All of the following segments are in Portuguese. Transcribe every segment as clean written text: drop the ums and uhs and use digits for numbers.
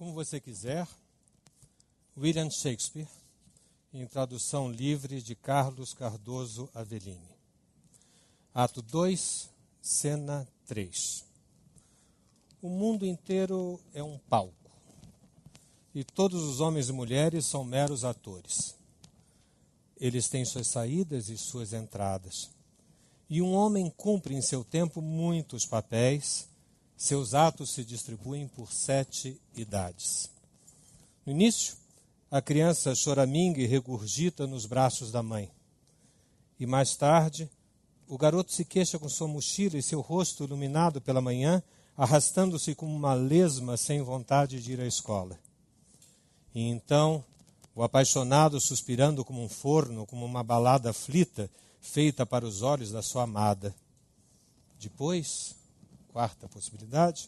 Como você quiser, William Shakespeare, em tradução livre de Carlos Cardoso Avellini. Ato 2, cena 3. O mundo inteiro é um palco, e todos os homens e mulheres são meros atores. Eles têm suas saídas e suas entradas. E um homem cumpre em seu tempo muitos papéis, seus atos se distribuem por 7 idades. No início, a criança choraminga e regurgita nos braços da mãe. E mais tarde, o garoto se queixa com sua mochila e seu rosto iluminado pela manhã, arrastando-se como uma lesma sem vontade de ir à escola. E então, o apaixonado suspirando como um forno, como uma balada aflita, feita para os olhos da sua amada. Depois, quarta possibilidade,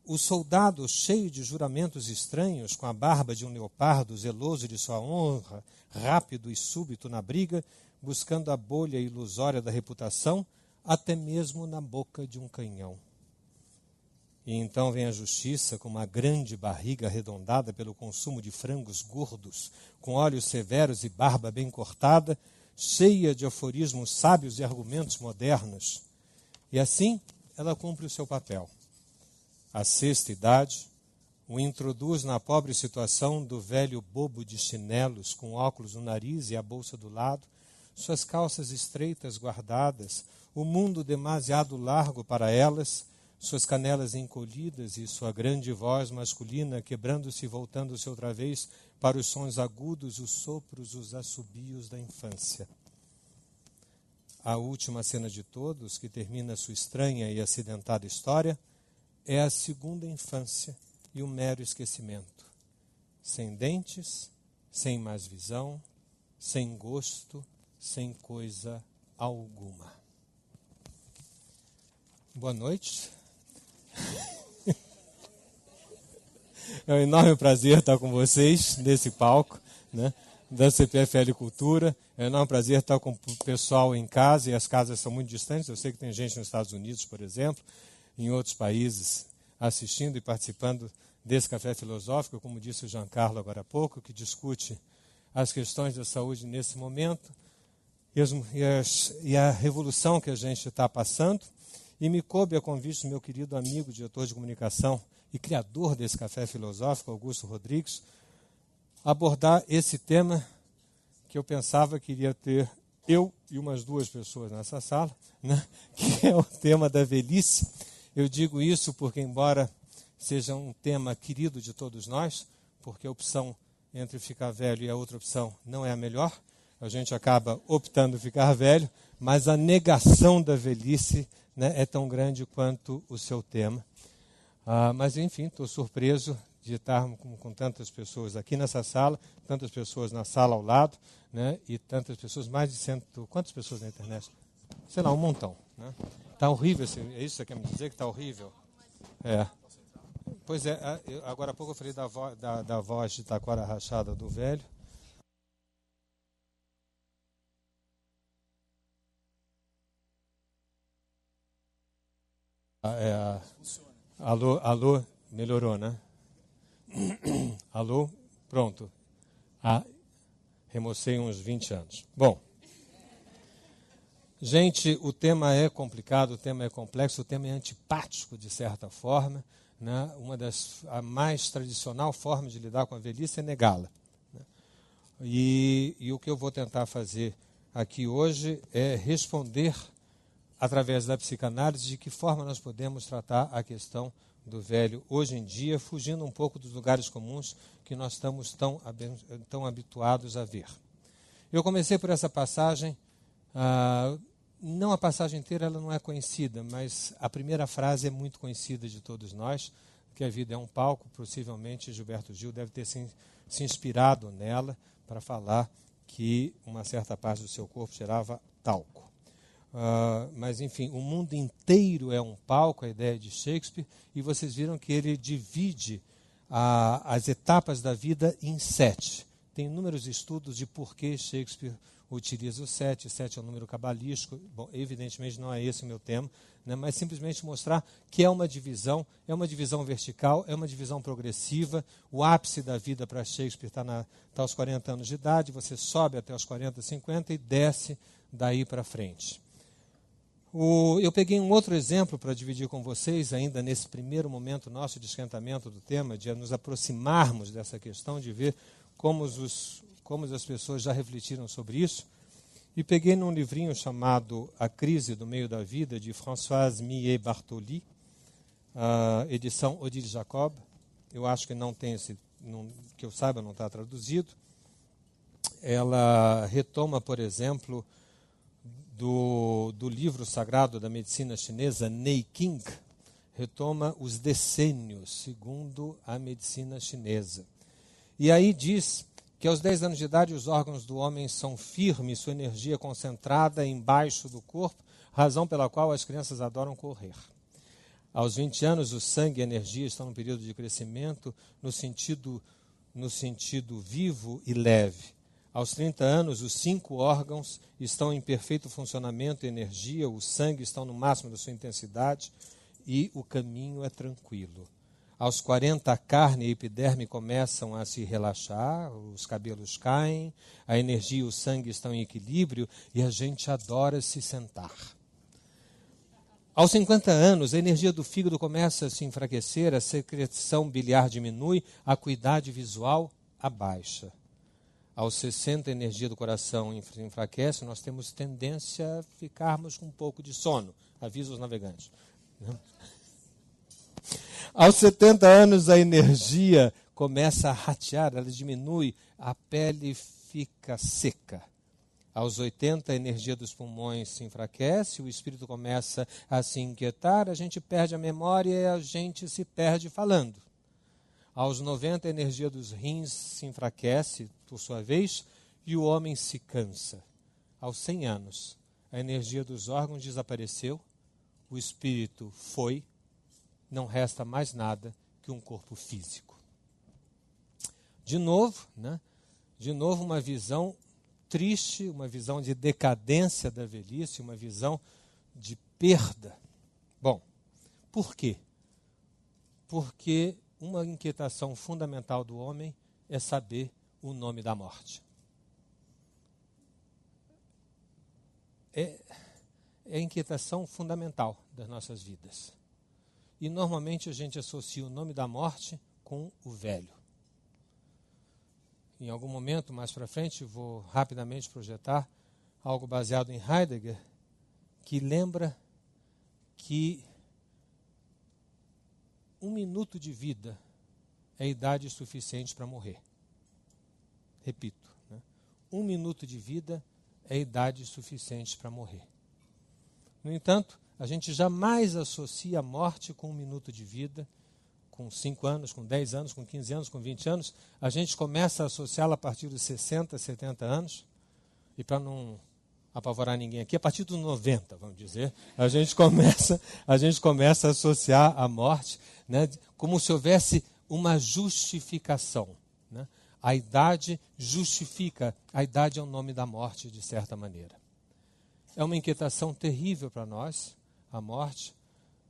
o soldado cheio de juramentos estranhos, com a barba de um leopardo, zeloso de sua honra, rápido e súbito na briga, buscando a bolha ilusória da reputação, até mesmo na boca de um canhão. E então vem a justiça com uma grande barriga arredondada pelo consumo de frangos gordos, com olhos severos e barba bem cortada, cheia de aforismos sábios e argumentos modernos. E assim ela cumpre o seu papel. A sexta idade o introduz na pobre situação do velho bobo de chinelos, com óculos no nariz e a bolsa do lado, suas calças estreitas guardadas, o mundo demasiado largo para elas, suas canelas encolhidas e sua grande voz masculina quebrando-se e voltando-se outra vez para os sons agudos, os sopros, os assobios da infância. A última cena de todos, que termina sua estranha e acidentada história, é a segunda infância e o mero esquecimento. Sem dentes, sem mais visão, sem gosto, sem coisa alguma. Boa noite. É um enorme prazer estar com vocês nesse palco, né, da CPFL Cultura. É um enorme prazer estar com o pessoal em casa, e as casas são muito distantes. Eu sei que tem gente nos Estados Unidos, por exemplo, em outros países, assistindo e participando desse café filosófico, como disse o Giancarlo agora há pouco, que discute as questões da saúde nesse momento e a revolução que a gente está passando. E me coube a convite do meu querido amigo, diretor de comunicação e criador desse café filosófico, Augusto Rodrigues, abordar esse tema que eu pensava que iria ter eu e umas 2 pessoas nessa sala, né? Que é o tema da velhice. Eu digo isso porque, embora seja um tema querido de todos nós, porque a opção entre ficar velho e a outra opção não é a melhor, a gente acaba optando ficar velho, mas a negação da velhice, né, é tão grande quanto o seu tema. Mas, enfim, estou surpreso de estar com tantas pessoas aqui nessa sala, tantas pessoas na sala ao lado, né, e tantas pessoas, mais de 100... Quantas pessoas na internet? Sei lá, um montão. Né? Está horrível, é isso que você quer me dizer, que está horrível? É. Pois é, agora há pouco eu falei da voz de taquara rachada do velho. Alô, melhorou, né? Alô, pronto. Remocei uns 20 anos. Bom, gente, o tema é complicado, o tema é complexo, o tema é antipático, de certa forma. Né? A mais tradicional forma de lidar com a velhice é negá-la. Né? E o que eu vou tentar fazer aqui hoje é responder, através da psicanálise, de que forma nós podemos tratar a questão do velho hoje em dia, fugindo um pouco dos lugares comuns que nós estamos tão habituados a ver. Eu comecei por essa passagem, não a passagem inteira, ela não é conhecida, mas a primeira frase é muito conhecida de todos nós, que a vida é um palco. Possivelmente Gilberto Gil deve ter se inspirado nela para falar que uma certa parte do seu corpo cheirava talco. Mas, enfim, o mundo inteiro é um palco, a ideia de Shakespeare, e vocês viram que ele divide as etapas da vida em 7. Tem inúmeros estudos de por que Shakespeare utiliza o 7. 7 é um número cabalístico. Bom, evidentemente não é esse o meu tema, né, mas simplesmente mostrar que é uma divisão vertical, é uma divisão progressiva. O ápice da vida para Shakespeare está aos 40 anos de idade, você sobe até os 40, 50 e desce daí para frente. Eu peguei um outro exemplo para dividir com vocês, ainda nesse primeiro momento nosso de esquentamento do tema, de nos aproximarmos dessa questão, de ver como as pessoas já refletiram sobre isso. E peguei num livrinho chamado A Crise do Meio da Vida, de Françoise Millet-Bartoli, edição Odile Jacob. Eu acho que não tem que eu saiba, não está traduzido. Ela retoma, por exemplo, do livro sagrado da medicina chinesa, Neiqing, retoma os decênios, segundo a medicina chinesa. E aí diz que aos 10 anos de idade os órgãos do homem são firmes, sua energia concentrada embaixo do corpo, razão pela qual as crianças adoram correr. Aos 20 anos o sangue e a energia estão no período de crescimento no sentido vivo e leve. Aos 30 anos, os 5 órgãos estão em perfeito funcionamento e energia, o sangue está no máximo da sua intensidade e o caminho é tranquilo. Aos 40, a carne e a epiderme começam a se relaxar, os cabelos caem, a energia e o sangue estão em equilíbrio e a gente adora se sentar. Aos 50 anos, a energia do fígado começa a se enfraquecer, a secreção biliar diminui, a acuidade visual abaixa. Aos 60, a energia do coração enfraquece, nós temos tendência a ficarmos com um pouco de sono. Avisa os navegantes. Aos 70 anos, a energia começa a ratear, ela diminui, a pele fica seca. Aos 80, a energia dos pulmões se enfraquece, o espírito começa a se inquietar, a gente perde a memória e a gente se perde falando. Aos 90, a energia dos rins se enfraquece, por sua vez, e o homem se cansa. Aos 100 anos, a energia dos órgãos desapareceu, o espírito foi, não resta mais nada que um corpo físico. De novo, uma visão triste, uma visão de decadência da velhice, uma visão de perda. Bom, por quê? Porque uma inquietação fundamental do homem é saber o nome da morte. É a inquietação fundamental das nossas vidas. E normalmente a gente associa o nome da morte com o velho. Em algum momento, mais para frente, vou rapidamente projetar algo baseado em Heidegger, que lembra que 1 minuto de vida é idade suficiente para morrer. Repito, 1 minuto de vida é idade suficiente para morrer. No entanto, a gente jamais associa a morte com 1 minuto de vida, com 5 anos, com 10 anos, com 15 anos, com 20 anos. A gente começa a associá-la a partir dos 60, 70 anos, e para não apavorar ninguém aqui, a partir dos 90, vamos dizer, a gente começa a associar a morte, como se houvesse uma justificação. A idade justifica, a idade é o nome da morte, de certa maneira. É uma inquietação terrível para nós, a morte.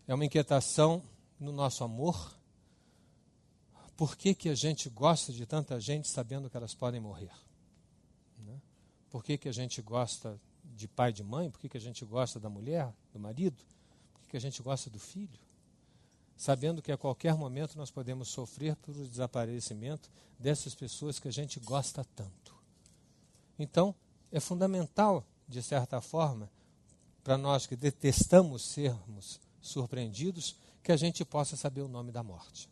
É uma inquietação no nosso amor. Por que a gente gosta de tanta gente sabendo que elas podem morrer? Por que a gente gosta de pai e de mãe? Por que a gente gosta da mulher, do marido? Por que a gente gosta do filho? Sabendo que a qualquer momento nós podemos sofrer pelo desaparecimento dessas pessoas que a gente gosta tanto. Então, é fundamental, de certa forma, para nós que detestamos sermos surpreendidos, que a gente possa saber o nome da morte.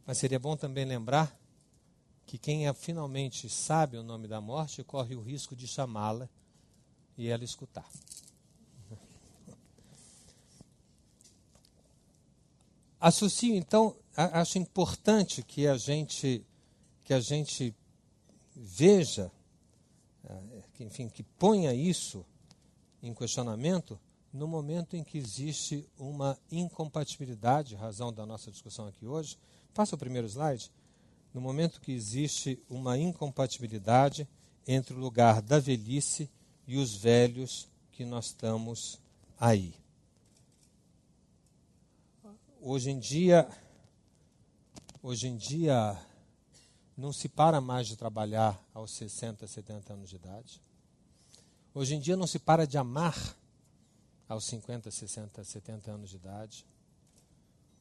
Mas seria bom também lembrar que quem finalmente sabe o nome da morte corre o risco de chamá-la e ela escutar. Associo, então, acho importante que a gente veja, que ponha isso em questionamento no momento em que existe uma incompatibilidade, razão da nossa discussão aqui hoje. Passa o primeiro slide. No momento que existe uma incompatibilidade entre o lugar da velhice e os velhos que nós estamos aí. Hoje em dia, não se para mais de trabalhar aos 60, 70 anos de idade. Hoje em dia não se para de amar aos 50, 60, 70 anos de idade.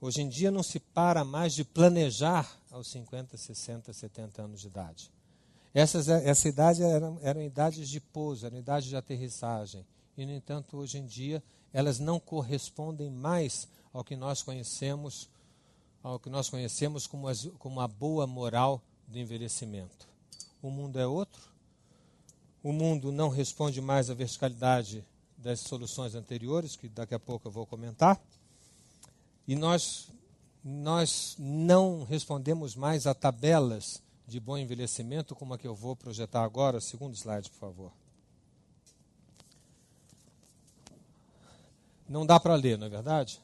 Hoje em dia não se para mais de planejar aos 50, 60, 70 anos de idade. Essa idade eram idades de pouso, eram idades de aterrissagem. E, no entanto, hoje em dia, elas não correspondem mais ao que nós conhecemos como a boa moral do envelhecimento. O mundo é outro. O mundo não responde mais à verticalidade das soluções anteriores, que daqui a pouco eu vou comentar. E nós não respondemos mais a tabelas de bom envelhecimento, como a que eu vou projetar agora. Segundo slide, por favor. Não dá para ler, não é verdade?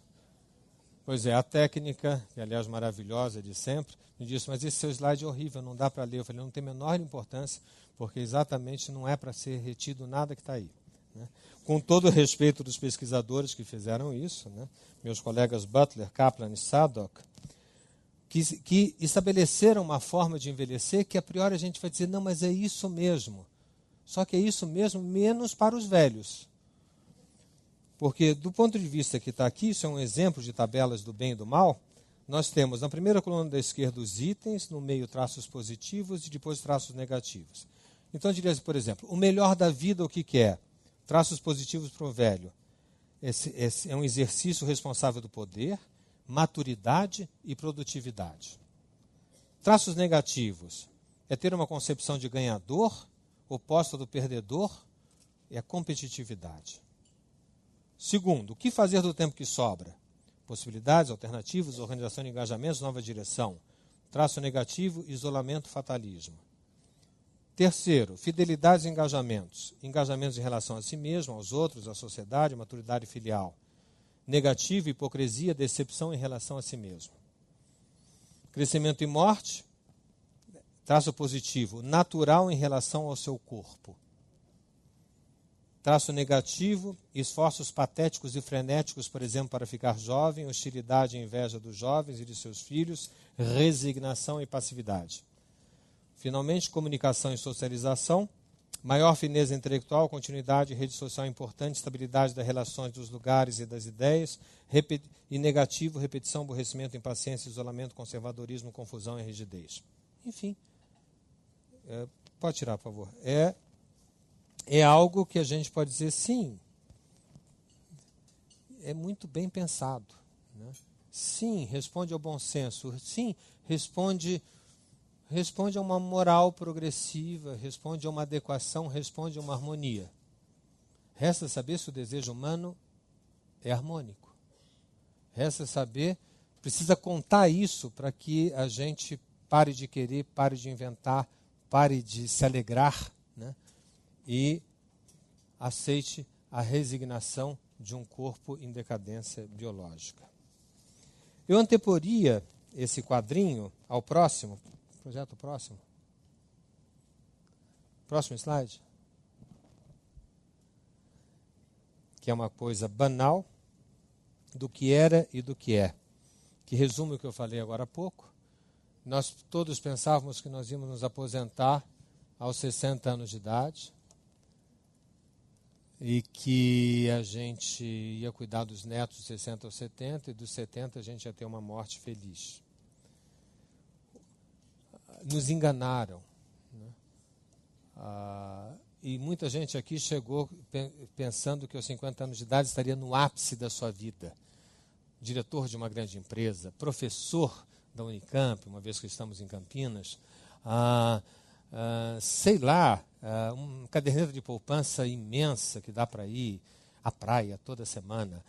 Pois é, a técnica, que aliás maravilhosa de sempre, me disse, mas esse seu slide é horrível, não dá para ler. Eu falei, não tem a menor importância, porque exatamente não é para ser retido nada que está aí. Né? Com todo o respeito dos pesquisadores que fizeram isso, né? Meus colegas Butler, Kaplan e Sadok, que estabeleceram uma forma de envelhecer que a priori a gente vai dizer, não, mas é isso mesmo. Só que é isso mesmo, menos para os velhos. Porque, do ponto de vista que está aqui, isso é um exemplo de tabelas do bem e do mal, nós temos na primeira coluna da esquerda os itens, no meio traços positivos e depois traços negativos. Então, eu diria, por exemplo, o melhor da vida, o que é? Traços positivos para o velho. Esse é um exercício responsável do poder, maturidade e produtividade. Traços negativos é ter uma concepção de ganhador, oposta do perdedor, é a competitividade. Segundo, o que fazer do tempo que sobra? Possibilidades, alternativas, organização de engajamentos, nova direção. Traço negativo, isolamento, fatalismo. Terceiro, fidelidades e engajamentos. Engajamentos em relação a si mesmo, aos outros, à sociedade, maturidade filial. Negativo, hipocrisia, decepção em relação a si mesmo. Crescimento e morte. Traço positivo, natural em relação ao seu corpo. Traço negativo, esforços patéticos e frenéticos, por exemplo, para ficar jovem, hostilidade e inveja dos jovens e de seus filhos, resignação e passividade. Finalmente, comunicação e socialização, maior fineza intelectual, continuidade, rede social importante, estabilidade das relações dos lugares e das ideias, e negativo, repetição, aborrecimento, impaciência, isolamento, conservadorismo, confusão e rigidez. Enfim, pode tirar, por favor. É algo que a gente pode dizer, sim, é muito bem pensado. Né? Sim, responde ao bom senso. Sim, responde a uma moral progressiva, responde a uma adequação, responde a uma harmonia. Resta saber se o desejo humano é harmônico. Resta saber, precisa contar isso para que a gente pare de querer, pare de inventar, pare de se alegrar, né? E aceite a resignação de um corpo em decadência biológica. Eu anteporia esse quadrinho ao próximo. Projeto próximo. Próximo slide. Que é uma coisa banal do que era e do que é. Que resume o que eu falei agora há pouco. Nós todos pensávamos que nós íamos nos aposentar aos 60 anos de idade e que a gente ia cuidar dos netos dos 60 aos 70 e dos 70 a gente ia ter uma morte feliz. Nos enganaram. Né? E muita gente aqui chegou pensando que aos 50 anos de idade estaria no ápice da sua vida. Diretor de uma grande empresa, professor da Unicamp, uma vez que estamos em Campinas, sei lá, uma caderneta de poupança imensa que dá para ir à praia toda semana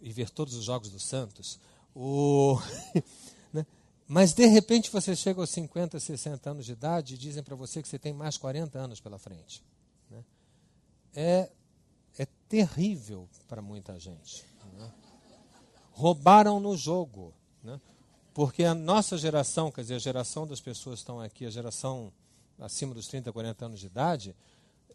e ver todos os jogos do Santos. Né? Mas, de repente, você chega aos 50, 60 anos de idade e dizem para você que você tem mais 40 anos pela frente. Né? É terrível para muita gente. Né? Roubaram no jogo. Né? Porque a nossa geração, quer dizer, a geração das pessoas que estão aqui, a geração acima dos 30, 40 anos de idade,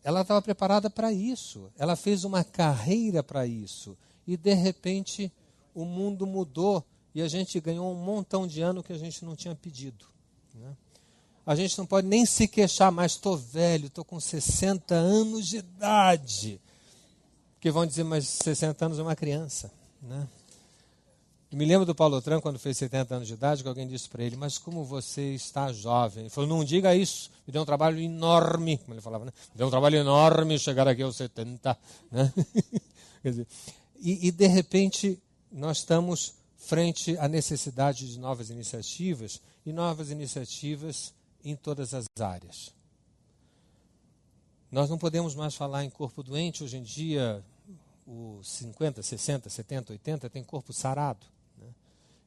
ela estava preparada para isso. Ela fez uma carreira para isso. E, de repente, o mundo mudou e a gente ganhou um montão de ano que a gente não tinha pedido, né? A gente não pode nem se queixar mais, estou velho, estou com 60 anos de idade. Porque vão dizer, mas 60 anos é uma criança, né? Eu me lembro do Paulo Otran, quando fez 70 anos de idade, que alguém disse para ele, mas como você está jovem? Ele falou, não diga isso, me deu um trabalho enorme, como ele falava, né? Me deu um trabalho enorme chegar aqui aos 70, né? Quer dizer, e de repente nós estamos frente à necessidade de novas iniciativas, e novas iniciativas em todas as áreas. Nós não podemos mais falar em corpo doente. Hoje em dia, os 50, 60, 70, 80 tem corpo sarado, né?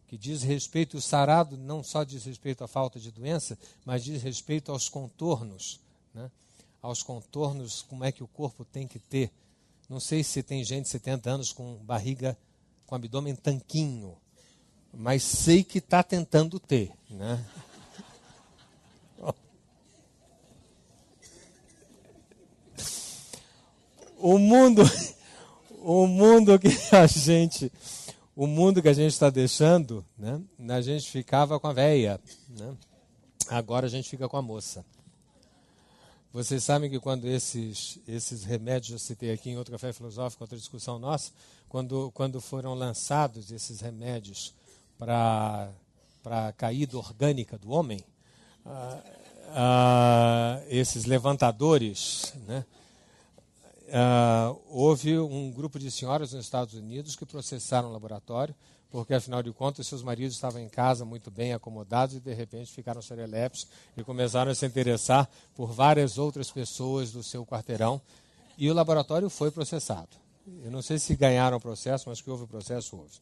Que diz respeito, o sarado não só diz respeito à falta de doença, mas diz respeito aos contornos, né? Aos contornos, como é que o corpo tem que ter. Não sei se tem gente de 70 anos com barriga, com abdômen tanquinho, mas sei que está tentando ter, né? O mundo que a gente está deixando, né? A gente ficava com a véia, né? Agora a gente fica com a moça. Vocês sabem que quando esses remédios, eu citei aqui em outro café filosófico, outra discussão nossa, quando foram lançados esses remédios para a caída orgânica do homem, esses levantadores, né? Houve um grupo de senhoras nos Estados Unidos que processaram o laboratório, porque, afinal de contas, seus maridos estavam em casa muito bem acomodados e, de repente, ficaram serelepes e começaram a se interessar por várias outras pessoas do seu quarteirão. E o laboratório foi processado. Eu não sei se ganharam o processo, mas que houve o processo, houve.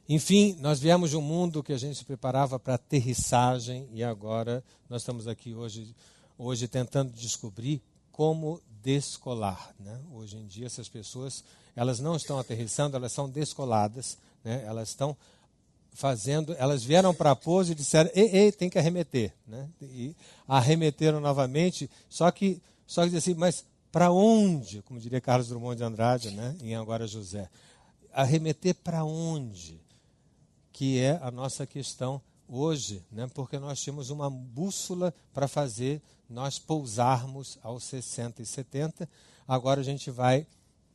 Enfim, nós viemos de um mundo que a gente se preparava para aterrissagem e agora nós estamos aqui hoje tentando descobrir como descolar, né? Hoje em dia essas pessoas, elas não estão aterrissando, elas são descoladas, né? Elas estão fazendo, elas vieram para a pose e disseram, ei, tem que arremeter, né? E arremeteram novamente, só que diz assim, mas para onde? Como diria Carlos Drummond de Andrade, né? Em Agora José. Arremeter para onde? Que é a nossa questão hoje, né? Porque nós tínhamos uma bússola para fazer nós pousarmos aos 60 e 70, agora a gente vai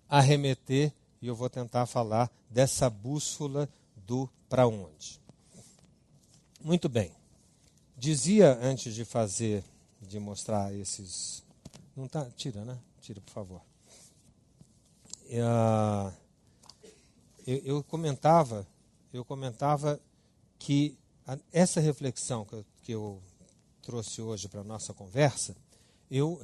arremeter e eu vou tentar falar dessa bússola do para onde. Muito bem. Dizia antes de mostrar esses... Não tá? Tira, né? Tira, por favor. Eu comentava que essa reflexão que eu trouxe hoje para a nossa conversa, eu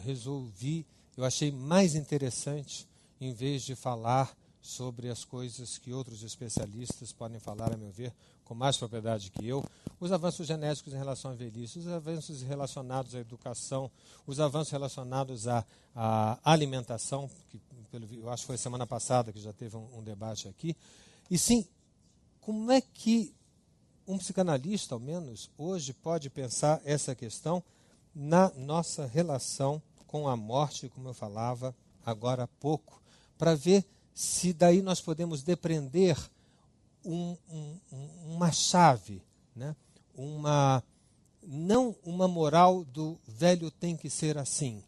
achei mais interessante, em vez de falar sobre as coisas que outros especialistas podem falar, a meu ver, com mais propriedade que eu, os avanços genéticos em relação à velhice, os avanços relacionados à educação, os avanços relacionados à alimentação, que eu acho que foi semana passada que já teve um debate aqui, e sim, como é que um psicanalista, ao menos, hoje pode pensar essa questão na nossa relação com a morte, como eu falava agora há pouco, para ver se daí nós podemos depreender uma chave, né? Não uma moral do velho tem que ser assim.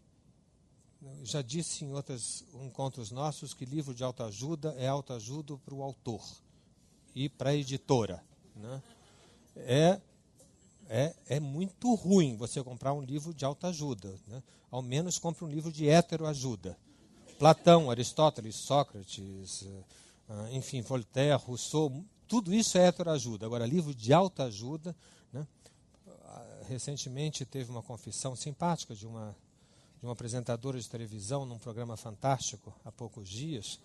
Eu já disse em outros encontros nossos que livro de autoajuda é autoajuda para o autor e para a editora, né? É muito ruim você comprar um livro de autoajuda, né? Ao menos compre um livro de heteroajuda. Platão, Aristóteles, Sócrates, enfim, Voltaire, Rousseau, tudo isso é heteroajuda. Agora, livro de autoajuda, né? Recentemente teve uma confissão simpática de uma apresentadora de televisão num programa fantástico há poucos dias,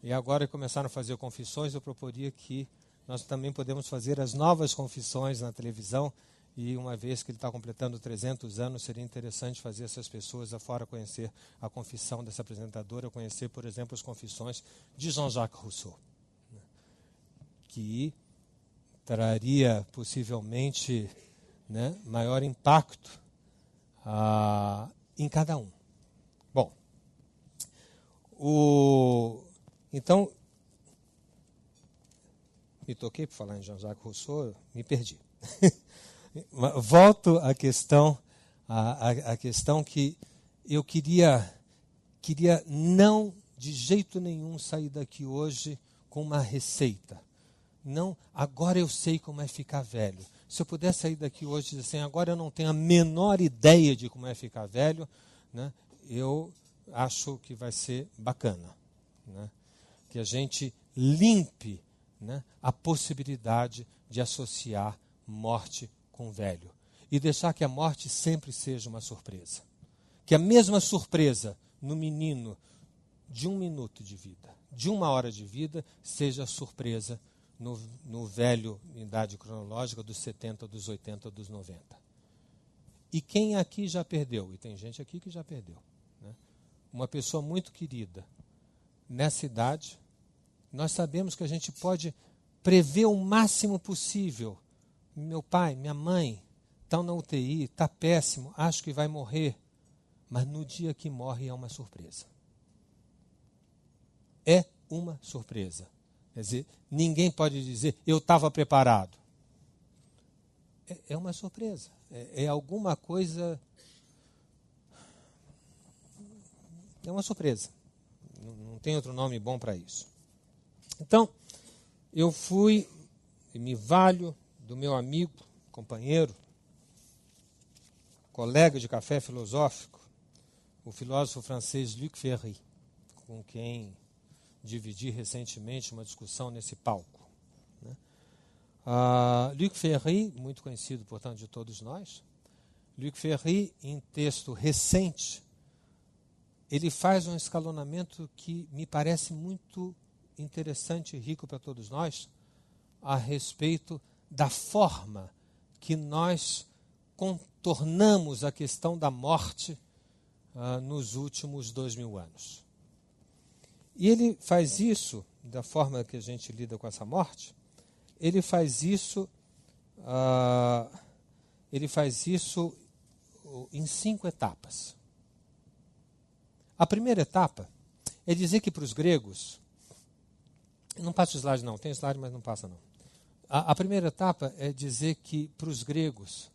e agora que começaram a fazer confissões, eu proporia que nós também podemos fazer as novas confissões na televisão, e uma vez que ele está completando 300 anos, seria interessante fazer essas pessoas afora conhecer a confissão dessa apresentadora, conhecer, por exemplo, as confissões de Jean-Jacques Rousseau, né? Que traria possivelmente, né, maior impacto em cada um. Bom, então, me toquei por falar em Jean-Jacques Rousseau, me perdi. Volto à questão, a questão que eu queria não, de jeito nenhum, sair daqui hoje com uma receita. Não, agora eu sei como é ficar velho. Se eu puder sair daqui hoje e dizer assim, agora eu não tenho a menor ideia de como é ficar velho, né, eu acho que vai ser bacana, né, que a gente limpe, né, a possibilidade de associar morte com velho. E deixar que a morte sempre seja uma surpresa. Que a mesma surpresa no menino de 1 minuto de vida, de 1 hora de vida, seja surpresa no velho, em idade cronológica, dos 70, dos 80, dos 90. E quem aqui já perdeu? E tem gente aqui que já perdeu, né? Uma pessoa muito querida. Nessa idade, nós sabemos que a gente pode prever o máximo possível. Meu pai, minha mãe, estão na UTI, está péssimo, acho que vai morrer. Mas no dia que morre é uma surpresa. É uma surpresa. Quer dizer, ninguém pode dizer, eu estava preparado. É uma surpresa. É alguma coisa... É uma surpresa. Não tem outro nome bom para isso. Então, eu fui e me valho do meu amigo, companheiro, colega de café filosófico, o filósofo francês Luc Ferry, com quem dividi recentemente uma discussão nesse palco, né? Luc Ferry, muito conhecido, portanto, de todos nós. Luc Ferry, em texto recente, ele faz um escalonamento que me parece muito interessante e rico para todos nós, a respeito da forma que nós contornamos a questão da morte nos últimos 2000 anos. E ele faz isso, da forma que a gente lida com essa morte, ele faz isso em 5 etapas. A primeira etapa é dizer que para os gregos, não passa o slide não, tem slide, mas não passa não. A primeira etapa é dizer que para os gregos,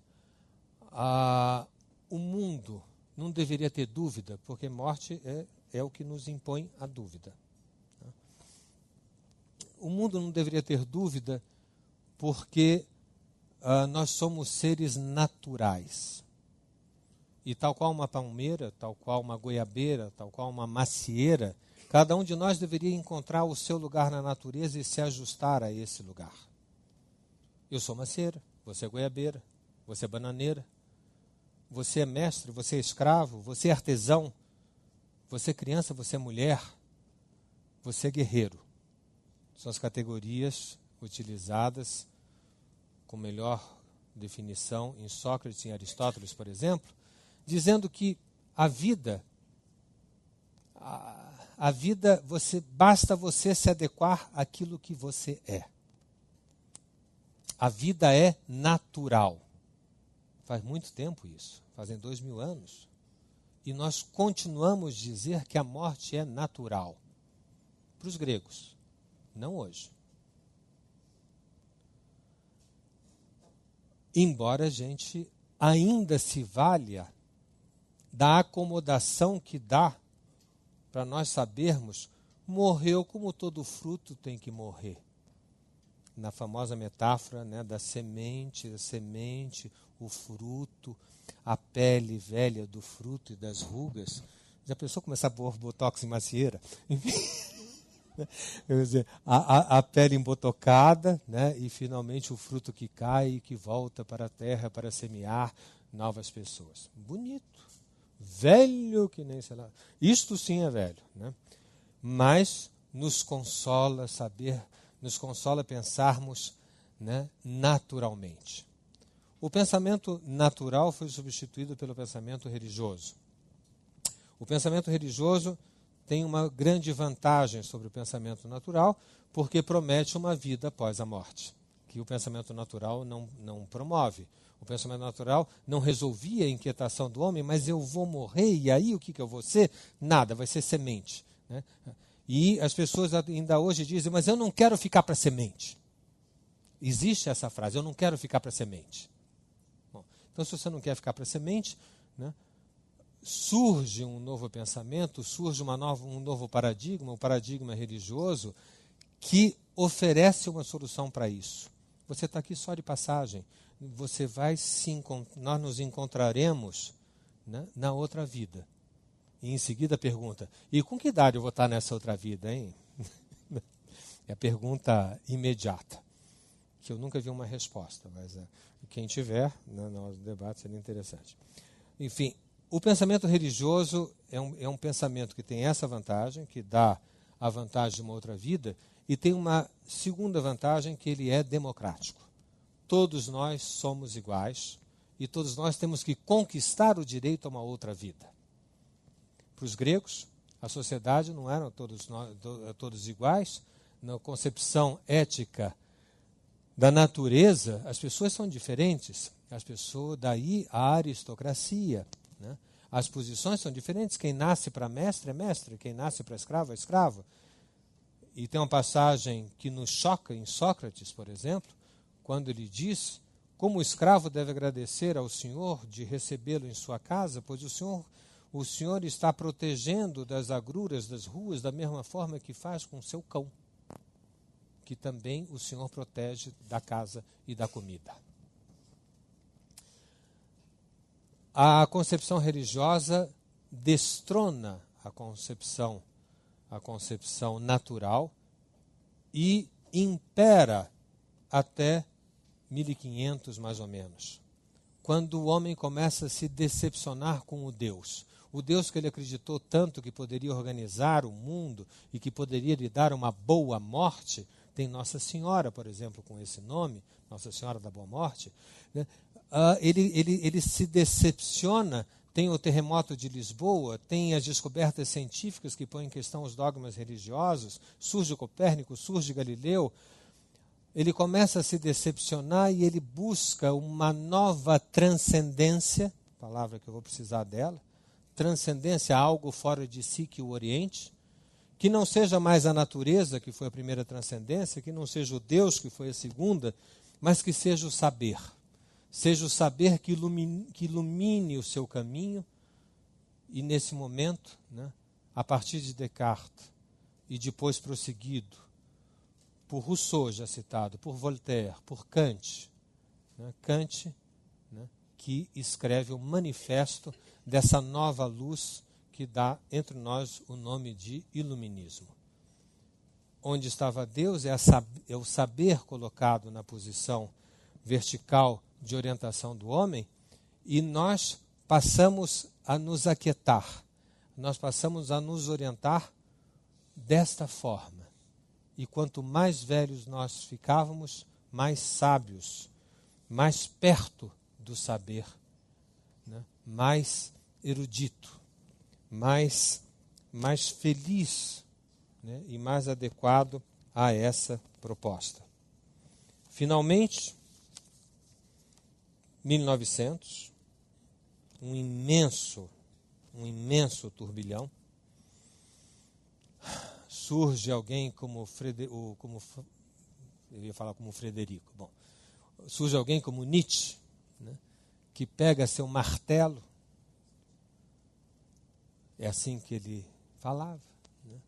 o mundo não deveria ter dúvida, porque morte é o que nos impõe a dúvida. O mundo não deveria ter dúvida porque nós somos seres naturais. E tal qual uma palmeira, tal qual uma goiabeira, tal qual uma macieira, cada um de nós deveria encontrar o seu lugar na natureza e se ajustar a esse lugar. Eu sou macieira, você é goiabeira, você é bananeira, você é mestre, você é escravo, você é artesão, você é criança, você é mulher, você é guerreiro. São as categorias utilizadas com melhor definição em Sócrates e em Aristóteles, por exemplo, dizendo que a vida, basta você se adequar àquilo que você é. A vida é natural. Faz muito tempo isso, fazem 2000 anos. E nós continuamos a dizer que a morte é natural. Para os gregos, não hoje. Embora a gente ainda se valha da acomodação que dá para nós sabermos, morreu como todo fruto tem que morrer. Na famosa metáfora, né, da semente, o fruto, a pele velha do fruto e das rugas. Já pensou começar a pôr botox em macieira? Enfim, quer dizer, a pele embotocada, né, e finalmente o fruto que cai e que volta para a terra para semear novas pessoas. Bonito. Velho que nem sei lá. Isto sim é velho, né? Mas nos consola pensarmos, né, naturalmente. O pensamento natural foi substituído pelo pensamento religioso. O pensamento religioso tem uma grande vantagem sobre o pensamento natural, porque promete uma vida após a morte, que o pensamento natural não promove. O pensamento natural não resolvia a inquietação do homem, mas eu vou morrer, e aí o que eu vou ser? Nada, vai ser semente. Né? E as pessoas ainda hoje dizem, mas eu não quero ficar para semente. Existe essa frase, eu não quero ficar para semente. Bom, então, se você não quer ficar para semente, né, surge um novo pensamento, surge um novo paradigma, um paradigma religioso, que oferece uma solução para isso. Você está aqui só de passagem. Nós nos encontraremos, né, na outra vida. E em seguida pergunta, e com que idade eu vou estar nessa outra vida, hein? É a pergunta imediata, que eu nunca vi uma resposta, mas quem tiver, no nosso debate seria interessante. Enfim, o pensamento religioso é um pensamento que tem essa vantagem, que dá a vantagem de uma outra vida, e tem uma segunda vantagem, que ele é democrático. Todos nós somos iguais e todos nós temos que conquistar o direito a uma outra vida. Para os gregos, a sociedade não eram todos iguais. Na concepção ética da natureza, as pessoas são diferentes. Daí a aristocracia, né? As posições são diferentes. Quem nasce para mestre é mestre, quem nasce para escravo é escravo. E tem uma passagem que nos choca em Sócrates, por exemplo, quando ele diz como o escravo deve agradecer ao senhor de recebê-lo em sua casa, pois o senhor está protegendo das agruras das ruas da mesma forma que faz com seu cão, que também o senhor protege da casa e da comida. A concepção religiosa destrona a concepção natural e impera até 1500 mais ou menos, quando o homem começa a se decepcionar com o Deus que ele acreditou tanto que poderia organizar o mundo e que poderia lhe dar uma boa morte. Tem Nossa Senhora, por exemplo, com esse nome, Nossa Senhora da Boa Morte, né? Ele se decepciona. Tem o terremoto de Lisboa, tem as descobertas científicas que põem em questão os dogmas religiosos, surge Copérnico, surge Galileu. Ele começa a se decepcionar e ele busca uma nova transcendência, palavra que eu vou precisar dela, transcendência, algo fora de si que o oriente, que não seja mais a natureza, que foi a primeira transcendência, que não seja o Deus, que foi a segunda, mas que seja o saber. Seja o saber que ilumine o seu caminho. E nesse momento, né, a partir de Descartes, e depois prosseguido por Rousseau, já citado, por Voltaire, por Kant, que escreve o manifesto dessa nova luz que dá entre nós o nome de iluminismo. Onde estava Deus é o saber colocado na posição vertical de orientação do homem, e nós passamos a nos aquietar, nós passamos a nos orientar desta forma. E quanto mais velhos nós ficávamos, mais sábios, mais perto do saber, né? Mais erudito, mais feliz, né? E mais adequado a essa proposta. Finalmente, 1900, um imenso turbilhão. Surge alguém como Frederico. Bom, surge alguém como Nietzsche, né, que pega seu martelo. É assim que ele falava, né?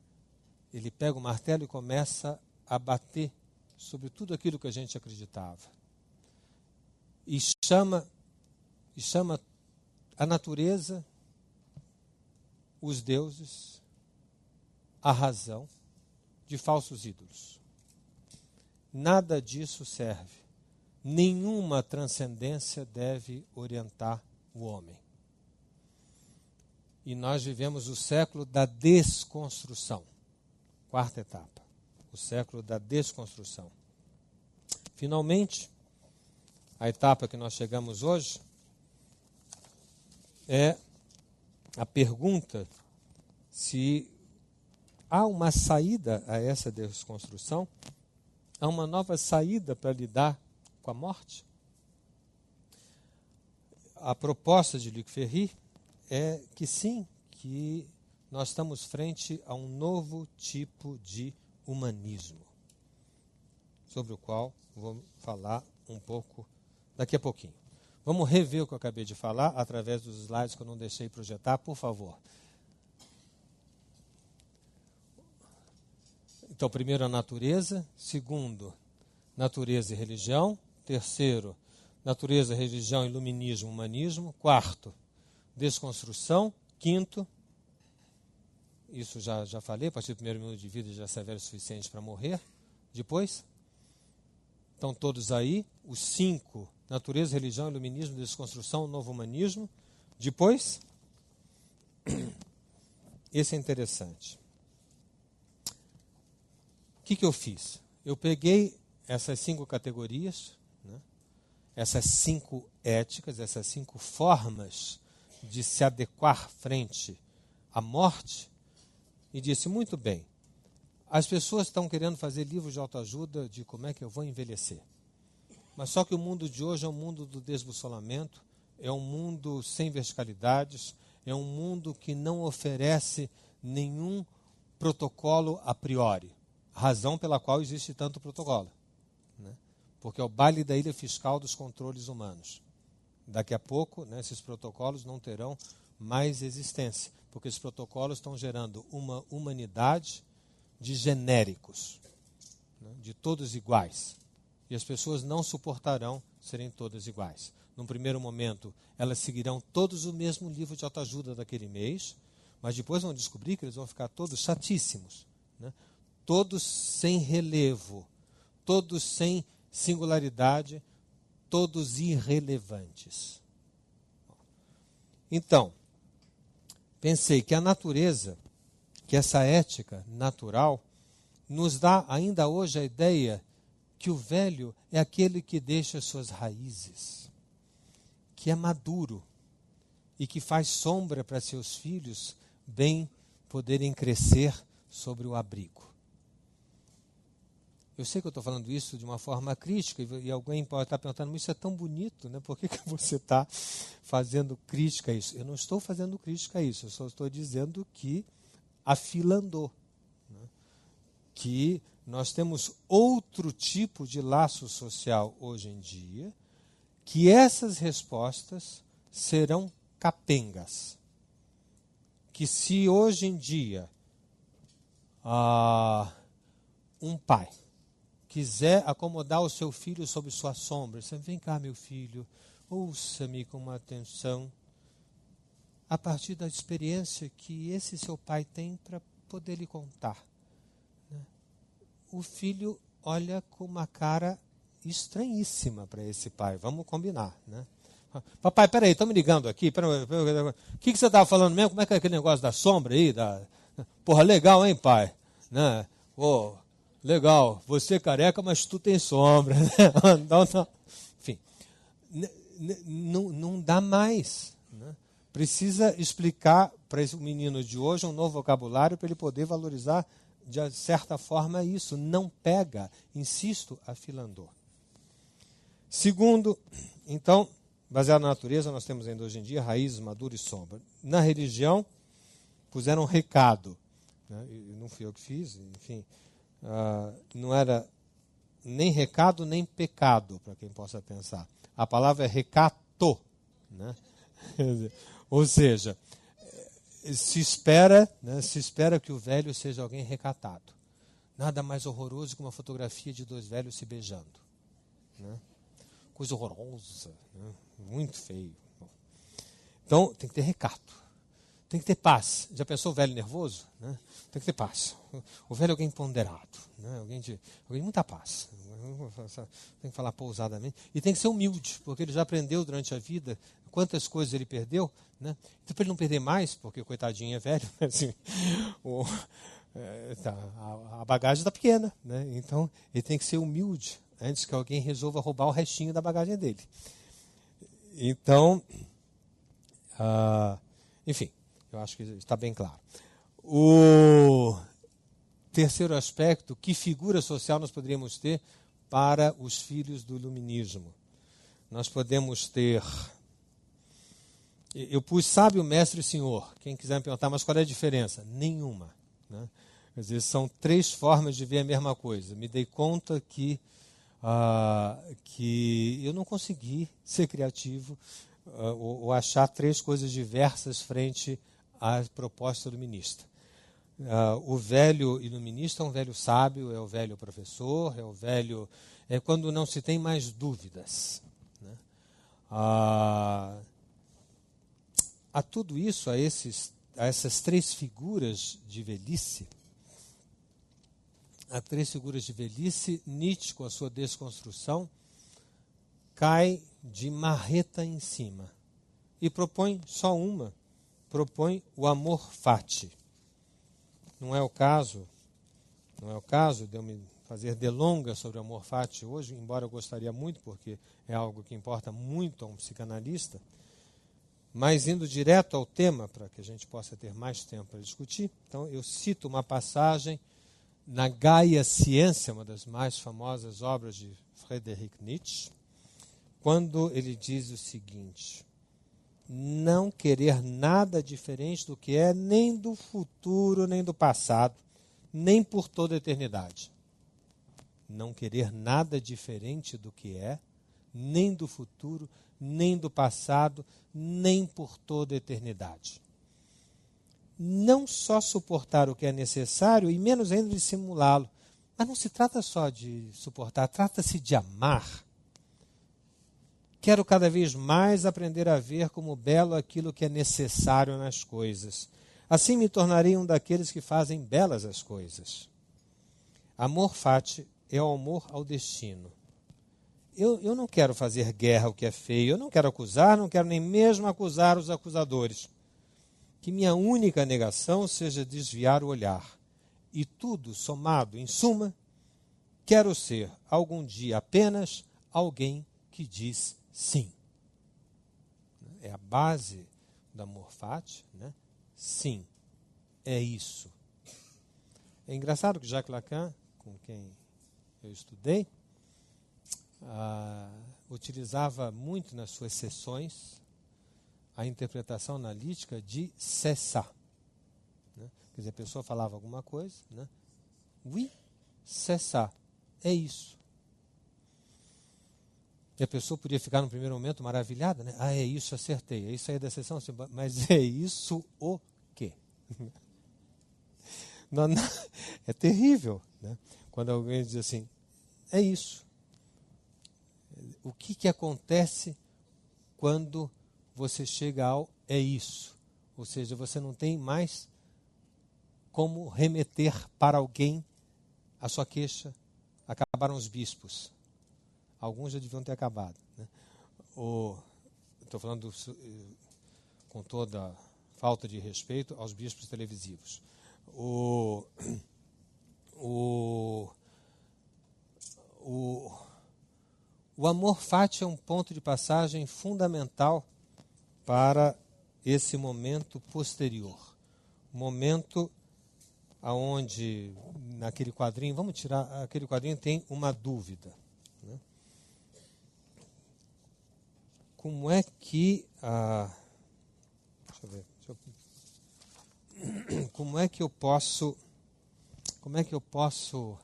Ele pega o martelo e começa a bater sobre tudo aquilo que a gente acreditava. E chama a natureza, os deuses, a razão, de falsos ídolos. Nada disso serve. Nenhuma transcendência deve orientar o homem. E nós vivemos o século da desconstrução. Quarta etapa. O século da desconstrução. Finalmente, a etapa que nós chegamos hoje é a pergunta se há uma saída a essa desconstrução. a uma nova saída para lidar com a morte? A proposta de Luc Ferry é que sim, que nós estamos frente a um novo tipo de humanismo, sobre o qual vou falar um pouco daqui a pouquinho. Vamos rever o que eu acabei de falar através dos slides que eu não deixei projetar, por favor. Então, primeiro, a natureza. Segundo, natureza e religião. Terceiro, natureza, religião, iluminismo, humanismo. Quarto, desconstrução. Quinto, isso já falei, a partir do primeiro minuto de vida já se é velho o suficiente para morrer. Depois, estão todos aí, os 5, natureza, religião, iluminismo, desconstrução, novo humanismo. Depois, esse é interessante. O que eu fiz? Eu peguei essas 5 categorias, né, essas 5 éticas, essas 5 formas de se adequar frente à morte, e disse, muito bem, as pessoas estão querendo fazer livros de autoajuda de como é que eu vou envelhecer. Mas só que o mundo de hoje é um mundo do desbussolamento, é um mundo sem verticalidades, é um mundo que não oferece nenhum protocolo a priori. Razão pela qual existe tanto protocolo, né? Porque é o baile da ilha fiscal dos controles humanos. Daqui a pouco, né, esses protocolos não terão mais existência, porque esses protocolos estão gerando uma humanidade de genéricos, né, de todos iguais. E as pessoas não suportarão serem todas iguais. Num primeiro momento, elas seguirão todos o mesmo livro de autoajuda daquele mês, mas depois vão descobrir que eles vão ficar todos chatíssimos, né? Todos sem relevo, todos sem singularidade, todos irrelevantes. Então, pensei que a natureza, que essa ética natural, nos dá ainda hoje a ideia que o velho é aquele que deixa suas raízes, que é maduro e que faz sombra para seus filhos bem poderem crescer sobre o abrigo. Eu sei que eu estou falando isso de uma forma crítica e alguém pode estar perguntando, mas isso é tão bonito, né? Por que você está fazendo crítica a isso? Eu não estou fazendo crítica a isso, eu só estou dizendo que a fila andou, né? Que nós temos outro tipo de laço social hoje em dia, que essas respostas serão capengas. Que se hoje em dia um pai quiser acomodar o seu filho sob sua sombra, você vem cá, meu filho, ouça-me com uma atenção, a partir da experiência que esse seu pai tem para poder lhe contar, né? O filho olha com uma cara estranhíssima para esse pai, vamos combinar, né? Papai, peraí, estão me ligando aqui, o que você estava falando mesmo? Como é que é aquele negócio da sombra aí? Porra, legal, hein, pai? Né? Oh, legal, você careca, mas tu tem sombra, né? Não. Enfim, não dá mais, né? Precisa explicar para esse menino de hoje um novo vocabulário para ele poder valorizar de certa forma isso. Não pega, insisto, a fila andou. Segundo, então, baseado na natureza, nós temos ainda hoje em dia raízes, madura e sombra. Na religião, puseram um recado, né? Não fui eu que fiz, enfim, não era nem recado nem pecado, para quem possa pensar. A palavra é recato, né? Ou seja, se espera que o velho seja alguém recatado. Nada mais horroroso que uma fotografia de 2 velhos se beijando, né? Coisa horrorosa, né? Muito feio. Bom, então, tem que ter recato. Tem que ter paz. Já pensou o velho nervoso? Né? Tem que ter paz. O velho é alguém ponderado, né? Alguém de muita paz. Tem que falar pousadamente. E tem que ser humilde, porque ele já aprendeu durante a vida quantas coisas ele perdeu, né? Então, para ele não perder mais, porque coitadinho é velho, assim, a bagagem está pequena, né? Então, ele tem que ser humilde antes que alguém resolva roubar o restinho da bagagem dele. Então, enfim, eu acho que está bem claro. Terceiro aspecto, que figura social nós poderíamos ter para os filhos do iluminismo? Nós podemos ter... Eu pus sábio, mestre e senhor. Quem quiser me perguntar, mas qual é a diferença? Nenhuma. Né? Quer dizer, são três formas de ver a mesma coisa. Me dei conta que eu não consegui ser criativo ou achar três coisas diversas frente à proposta iluminista. O velho iluminista é um velho sábio, é o velho professor, é quando não se tem mais dúvidas. Né? A tudo isso, a essas três figuras de velhice, Nietzsche, com a sua desconstrução, cai de marreta em cima e propõe só uma, propõe o amor fati. Não é o caso de eu me fazer delongas sobre o amor fati hoje, embora eu gostaria muito, porque é algo que importa muito a um psicanalista, mas indo direto ao tema, para que a gente possa ter mais tempo para discutir, então eu cito uma passagem na Gaia Ciência, uma das mais famosas obras de Friedrich Nietzsche, quando ele diz o seguinte: não querer nada diferente do que é, nem do futuro, nem do passado, nem por toda a eternidade. Não querer nada diferente do que é, nem do futuro, nem do passado, nem por toda a eternidade. Não só suportar o que é necessário, e menos ainda de simulá-lo. Mas não se trata só de suportar, trata-se de amar. Quero cada vez mais aprender a ver como belo aquilo que é necessário nas coisas. Assim me tornarei um daqueles que fazem belas as coisas. Amor fati é o amor ao destino. Eu não quero fazer guerra ao que é feio, eu não quero acusar, não quero nem mesmo acusar os acusadores. Que minha única negação seja desviar o olhar. E tudo somado, em suma, quero ser algum dia apenas alguém que diz sim. É a base do amor fati, né? Sim, é isso. É engraçado que Jacques Lacan, com quem eu estudei, utilizava muito nas suas sessões a interpretação analítica de cessar. Né? Quer dizer, a pessoa falava alguma coisa, né? Oui, cessar. É isso. E a pessoa podia ficar no primeiro momento maravilhada, né? É isso, acertei. É isso aí da sessão. Mas é isso o quê? Não, é terrível, né? Quando alguém diz assim, é isso. O que acontece quando você chega ao é isso? Ou seja, você não tem mais como remeter para alguém a sua queixa. Acabaram os bispos. Alguns já deviam ter acabado. Né? Estou falando com toda falta de respeito aos bispos televisivos. O amor fati é um ponto de passagem fundamental para esse momento posterior. Momento onde, naquele quadrinho, vamos tirar, aquele quadrinho tem uma dúvida. Né? Como é que como é que eu posso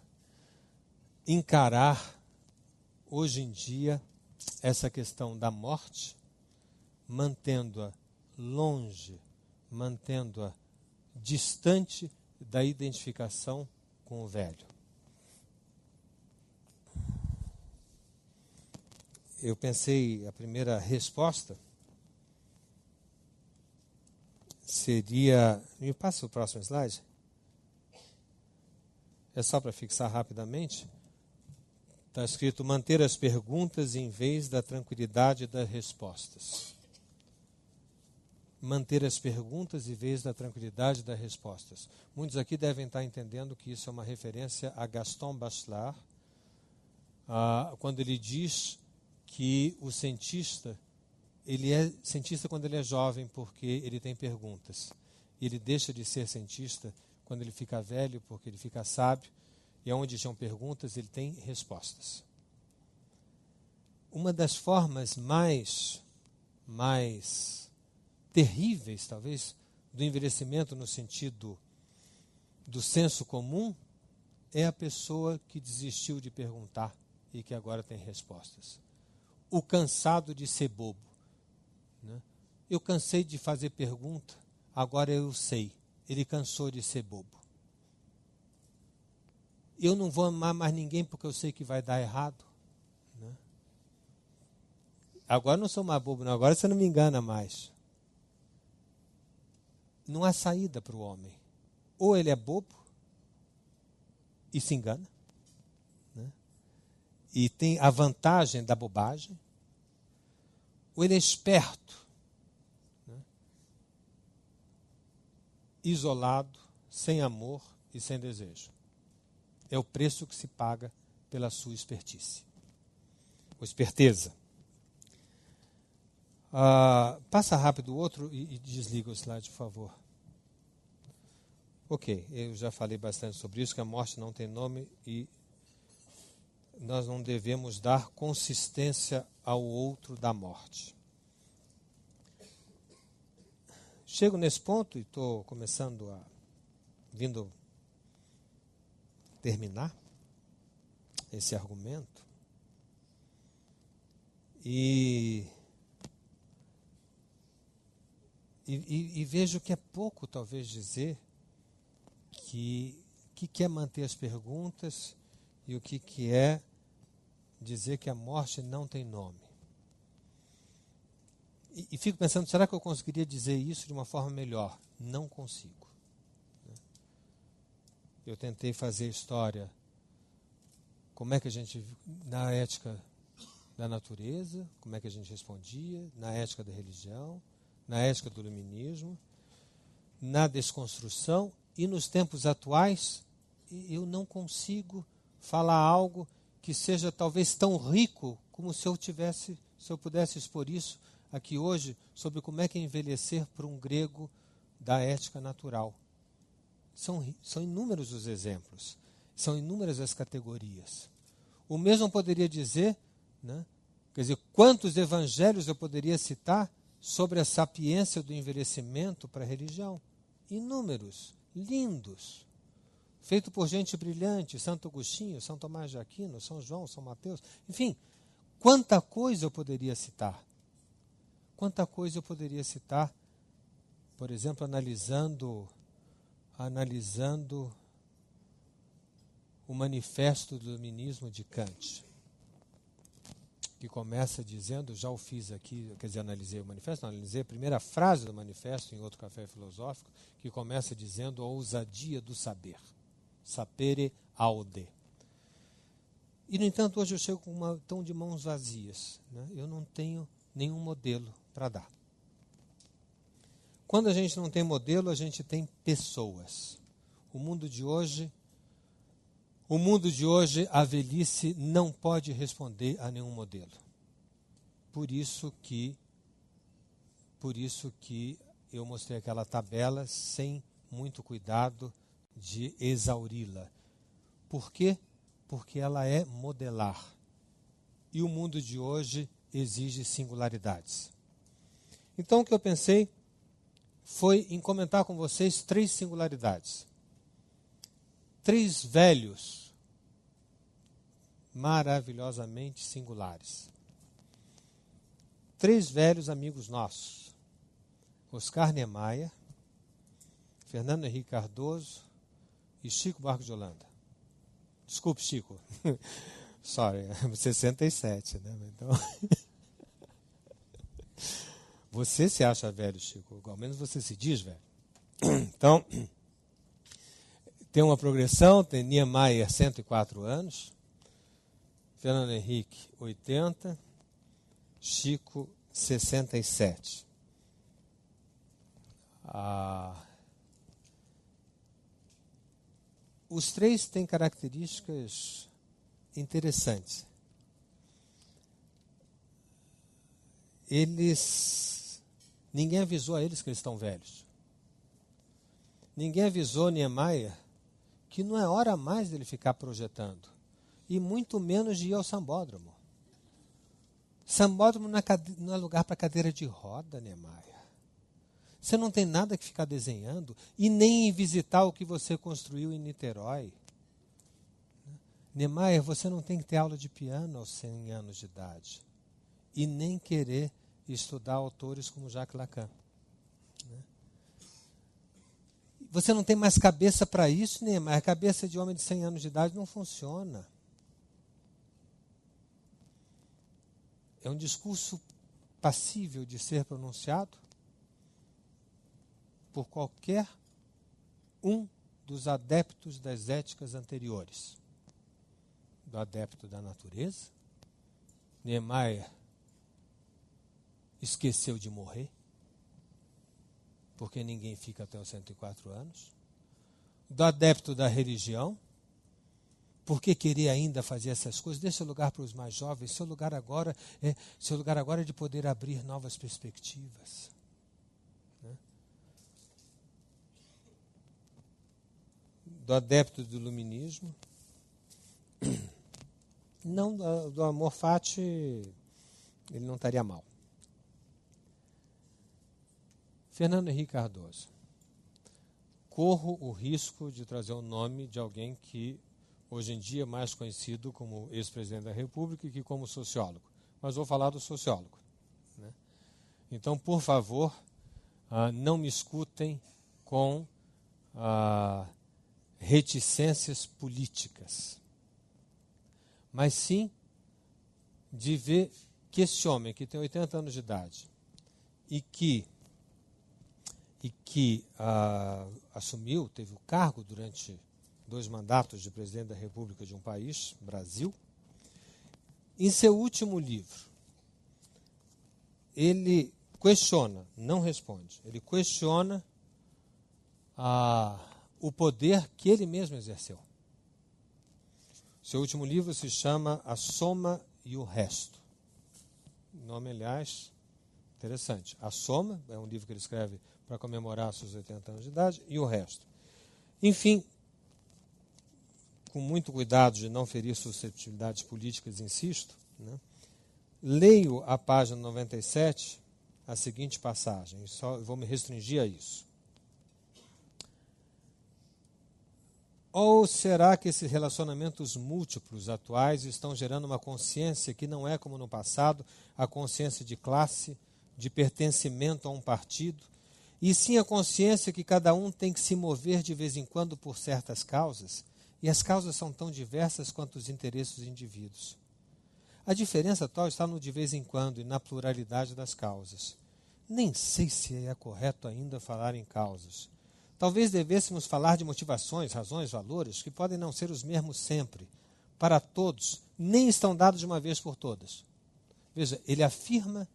encarar hoje em dia essa questão da morte, mantendo-a longe, mantendo-a distante da identificação com o velho? Eu pensei, a primeira resposta seria... Me passa o próximo slide. É só para fixar rapidamente. Está escrito: manter as perguntas em vez da tranquilidade das respostas. Manter as perguntas em vez da tranquilidade das respostas. Muitos aqui devem estar entendendo que isso é uma referência a Gaston Bachelard, quando ele diz que o cientista, ele é cientista quando ele é jovem porque ele tem perguntas. Ele deixa de ser cientista quando ele fica velho, porque ele fica sábio, e onde tinham perguntas, ele tem respostas. Uma das formas mais terríveis, talvez, do envelhecimento no sentido do senso comum, é a pessoa que desistiu de perguntar e que agora tem respostas. O cansado de ser bobo. Né? Eu cansei de fazer pergunta, agora eu sei. Ele cansou de ser bobo. Eu não vou amar mais ninguém porque eu sei que vai dar errado. Né? Agora eu não sou mais bobo, não. Agora você não me engana mais. Não há saída para o homem. Ou ele é bobo e se engana, né? E tem a vantagem da bobagem, ou ele é esperto, né? Isolado, sem amor e sem desejo. É o preço que se paga pela sua espertice. Ou esperteza. Passa rápido o outro e desliga o slide, por favor. Ok, eu já falei bastante sobre isso, que a morte não tem nome e nós não devemos dar consistência ao outro da morte. Chego nesse ponto e estou vindo terminar esse argumento e vejo que é pouco, talvez, dizer que quer manter as perguntas e o que é dizer que a morte não tem nome. E fico pensando, será que eu conseguiria dizer isso de uma forma melhor? Não consigo. Eu tentei fazer história, como é que a gente, na ética da natureza, como é que a gente respondia, na ética da religião, na ética do iluminismo, na desconstrução. E nos tempos atuais, eu não consigo falar algo que seja talvez tão rico como se eu pudesse expor isso aqui hoje, sobre como é que é envelhecer para um grego da ética natural. São inúmeros os exemplos, são inúmeras as categorias. O mesmo poderia dizer, né, quer dizer, quantos evangelhos eu poderia citar sobre a sapiência do envelhecimento para a religião? Inúmeros. Lindos, feito por gente brilhante, Santo Agostinho, São Tomás de Aquino, São João, São Mateus, enfim, quanta coisa eu poderia citar. Quanta coisa eu poderia citar, por exemplo, analisando o manifesto do iluminismo de Kant, que começa dizendo, já o fiz aqui, quer dizer, analisei o manifesto, não, analisei a primeira frase do manifesto em outro café filosófico, que começa dizendo a ousadia do saber, sapere aude. E, no entanto, hoje eu chego com um tom de mãos vazias, né? Eu não tenho nenhum modelo para dar. Quando a gente não tem modelo, a gente tem pessoas. O mundo de hoje, a velhice não pode responder a nenhum modelo. Por isso que eu mostrei aquela tabela sem muito cuidado de exauri-la. Por quê? Porque ela é modelar. E o mundo de hoje exige singularidades. Então o que eu pensei foi em comentar com vocês 3 singularidades. 3 velhos maravilhosamente singulares. 3 velhos amigos nossos. Oscar Niemeyer, Fernando Henrique Cardoso e Chico Buarque de Holanda. Desculpe, Chico. Sorry, 67, né? Então... Você se acha velho, Chico? Ao menos você se diz velho. Então, tem uma progressão, tem Niemeyer, 104 anos, Fernando Henrique, 80, Chico, 67. Os 3 têm características interessantes. Ninguém avisou a eles que eles estão velhos. ninguém avisou Niemeyer que não é hora mais dele ficar projetando. E muito menos de ir ao sambódromo. Sambódromo não é lugar para cadeira de roda, Niemeyer. Você não tem nada que ficar desenhando e nem ir visitar o que você construiu em Niterói. Niemeyer, você não tem que ter aula de piano aos 100 anos de idade. E nem querer estudar autores como Jacques Lacan. Você não tem mais cabeça para isso, Niemeyer. A cabeça de homem de 100 anos de idade não funciona. É um discurso passível de ser pronunciado por qualquer um dos adeptos das éticas anteriores. Do adepto da natureza, Niemeyer esqueceu de morrer, porque ninguém fica até os 104 anos. Do adepto da religião, porque queria ainda fazer essas coisas. Dê seu lugar para os mais jovens. Seu lugar agora é de poder abrir novas perspectivas. Do adepto do iluminismo. Não, do amor fati, ele não estaria mal. Fernando Henrique Cardoso. Corro o risco de trazer o nome de alguém que hoje em dia é mais conhecido como ex-presidente da República que como sociólogo. Mas vou falar do sociólogo. Então, por favor, não me escutem com reticências políticas. Mas sim de ver que esse homem que tem 80 anos de idade e que assumiu, teve o cargo durante 2 mandatos de presidente da República de um país, Brasil, em seu último livro, ele questiona, não responde, ele questiona o poder que ele mesmo exerceu. Seu último livro se chama A Soma e o Resto. Nome, aliás, interessante. A Soma, é um livro que ele escreve para comemorar seus 80 anos de idade, e o resto. Enfim, com muito cuidado de não ferir susceptibilidades políticas, insisto, leio a página 97, a seguinte passagem, eu vou me restringir a isso. Ou será que esses relacionamentos múltiplos atuais estão gerando uma consciência que não é como no passado, a consciência de classe, de pertencimento a um partido, e sim a consciência que cada um tem que se mover de vez em quando por certas causas, e as causas são tão diversas quanto os interesses dos indivíduos. A diferença tal está no de vez em quando e na pluralidade das causas. Nem sei se é correto ainda falar em causas. Talvez devêssemos falar de motivações, razões, valores, que podem não ser os mesmos sempre, para todos, nem estão dados de uma vez por todas. Veja, ele afirma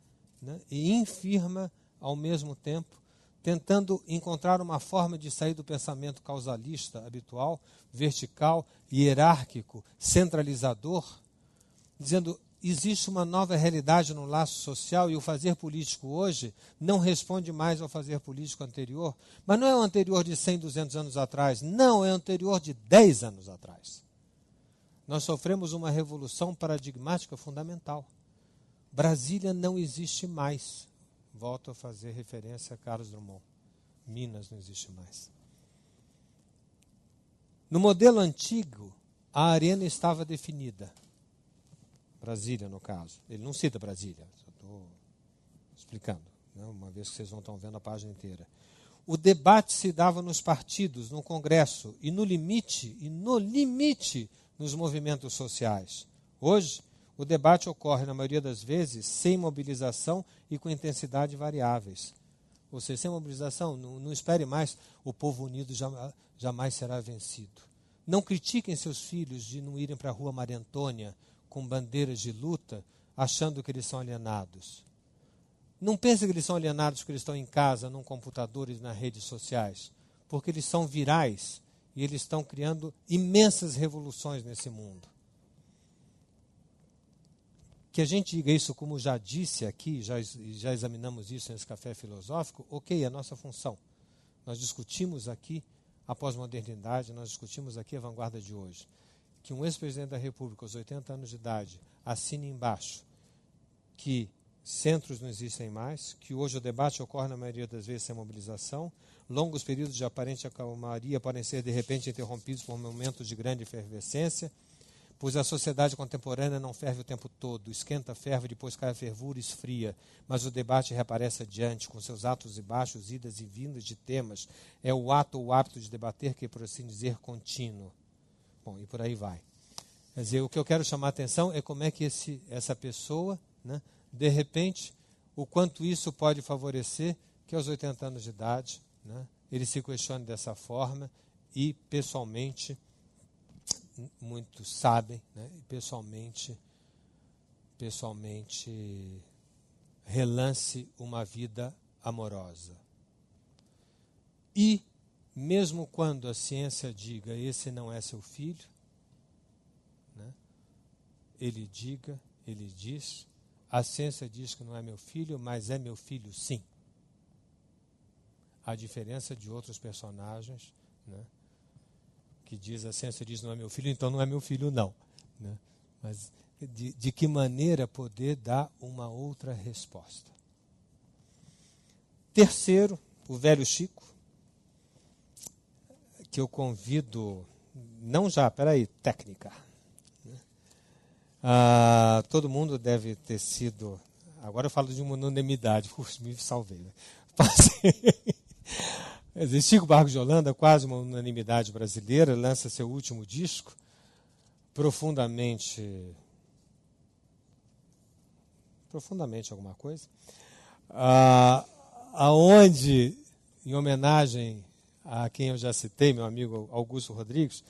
e infirma ao mesmo tempo, tentando encontrar uma forma de sair do pensamento causalista habitual, vertical, hierárquico, centralizador, dizendo, existe uma nova realidade no laço social e o fazer político hoje não responde mais ao fazer político anterior, mas não é o anterior de 100, 200 anos atrás, não, é o anterior de 10 anos atrás. Nós sofremos uma revolução paradigmática fundamental. Brasília não existe mais. Volto a fazer referência a Carlos Drummond. Minas não existe mais. No modelo antigo, a arena estava definida. Brasília, no caso. Ele não cita Brasília, só estou explicando, uma vez que vocês não estão vendo a página inteira. O debate se dava nos partidos, no Congresso, e no limite, nos movimentos sociais. Hoje, o debate ocorre, na maioria das vezes, sem mobilização e com intensidade variáveis. Ou seja, sem mobilização, não espere mais, o povo unido jamais será vencido. Não critiquem seus filhos de não irem para a rua Maria Antônia com bandeiras de luta, achando que eles são alienados. Não pensem que eles são alienados porque eles estão em casa, num computador e nas redes sociais, porque eles são virais e eles estão criando imensas revoluções nesse mundo. Que a gente diga isso, como já disse aqui, já examinamos isso nesse café filosófico, ok, é a nossa função. Nós discutimos aqui a pós-modernidade, nós discutimos aqui a vanguarda de hoje. Que um ex-presidente da República, aos 80 anos de idade, assine embaixo que centros não existem mais, que hoje o debate ocorre na maioria das vezes sem mobilização, longos períodos de aparente calmaria podem ser de repente interrompidos por momentos de grande efervescência, pois a sociedade contemporânea não ferve o tempo todo, esquenta, ferve, depois cai a fervura, esfria, mas o debate reaparece adiante, com seus altos e baixos, idas e vindas de temas. É o ato ou o hábito de debater que, por assim dizer, contínuo. Bom, e por aí vai. Quer dizer, o que eu quero chamar a atenção é como é que essa pessoa, né, de repente, o quanto isso pode favorecer que aos 80 anos de idade, né, ele se questione dessa forma e, pessoalmente, muitos sabem, né, pessoalmente relance uma vida amorosa. E, mesmo quando a ciência diga, esse não é seu filho, né, ele diz, a ciência diz que não é meu filho, mas é meu filho sim. A diferença de outros personagens, né, que diz, a ciência diz não é meu filho, então não é meu filho não. Né? Mas de que maneira poder dar uma outra resposta? Terceiro, o velho Chico, que eu convido, não já, técnica. Todo mundo deve ter sido, agora eu falo de uma unanimidade, me salvei. Né? Chico Barros de Holanda, quase uma unanimidade brasileira, lança seu último disco, profundamente alguma coisa, aonde, em homenagem a quem eu já citei, meu amigo Augusto Rodrigues,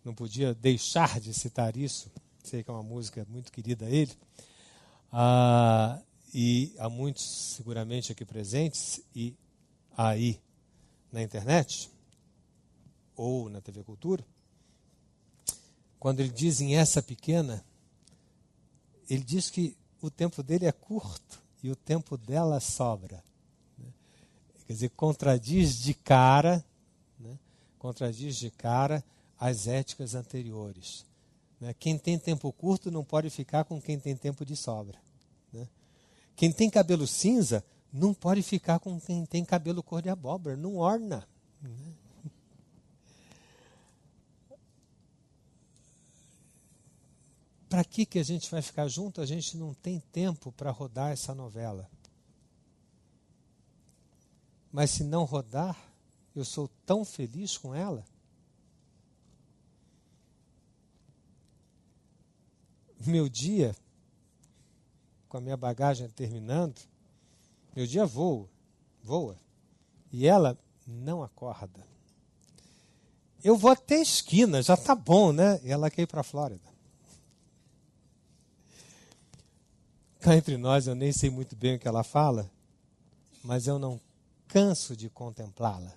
não podia deixar de citar isso, sei que é uma música muito querida a ele, e há muitos seguramente aqui presentes, e aí na internet, ou na TV Cultura, quando ele diz em Essa Pequena, ele diz que o tempo dele é curto e o tempo dela sobra. Quer dizer, contradiz de cara as éticas anteriores. Quem tem tempo curto não pode ficar com quem tem tempo de sobra. Quem tem cabelo cinza não pode ficar com quem tem cabelo cor de abóbora, não orna. Para que a gente vai ficar junto? A gente não tem tempo para rodar essa novela. Mas se não rodar, eu sou tão feliz com ela. Meu dia, com a minha bagagem terminando, meu dia voa, e ela não acorda. Eu vou até a esquina, já está bom, né? E ela quer ir para a Flórida. Cá entre nós, eu nem sei muito bem o que ela fala, mas eu não canso de contemplá-la.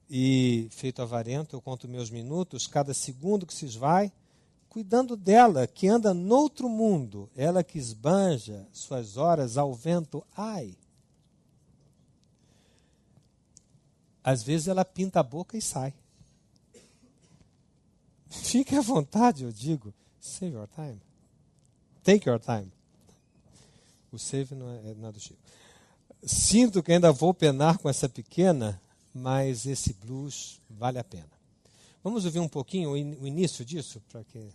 E, feito avarento, eu conto meus minutos, cada segundo que se esvai, cuidando dela, que anda noutro mundo, ela que esbanja suas horas ao vento, ai. Às vezes ela pinta a boca e sai. Fique à vontade, eu digo, save your time. Take your time. O save não é nada do Chico. Sinto que ainda vou penar com essa pequena, mas esse blues vale a pena. Vamos ouvir um pouquinho o início disso, para que...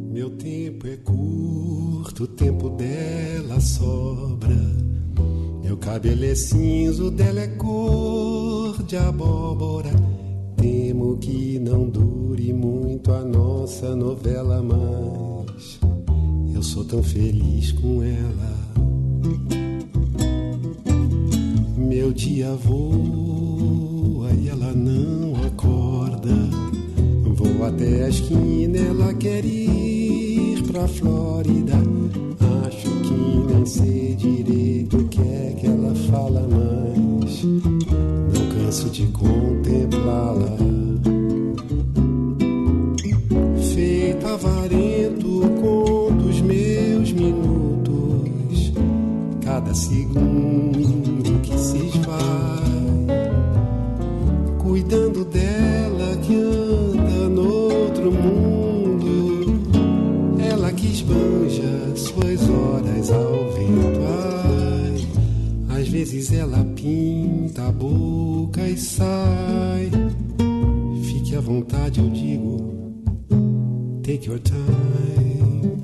Meu tempo é curto, o tempo dela sobra. Meu cabelo é cinza, o dela é cor de abóbora. Temo que não dure muito a nossa novela, mas eu sou tão feliz com ela. Meu dia voa e ela não acorda. Vou até a esquina, ela quer ir pra Flórida. Acho que nem sei direito o que é que ela fala, mas não canso de contemplá-la. Feito avarento, conto os meus minutos. cada segundo que se esvai, cuidando dela que anda noutro mundo, ela que esbanja suas horas ao vento. Ai, às vezes ela pinta a boca e sai. Fique à vontade, eu digo, take your time.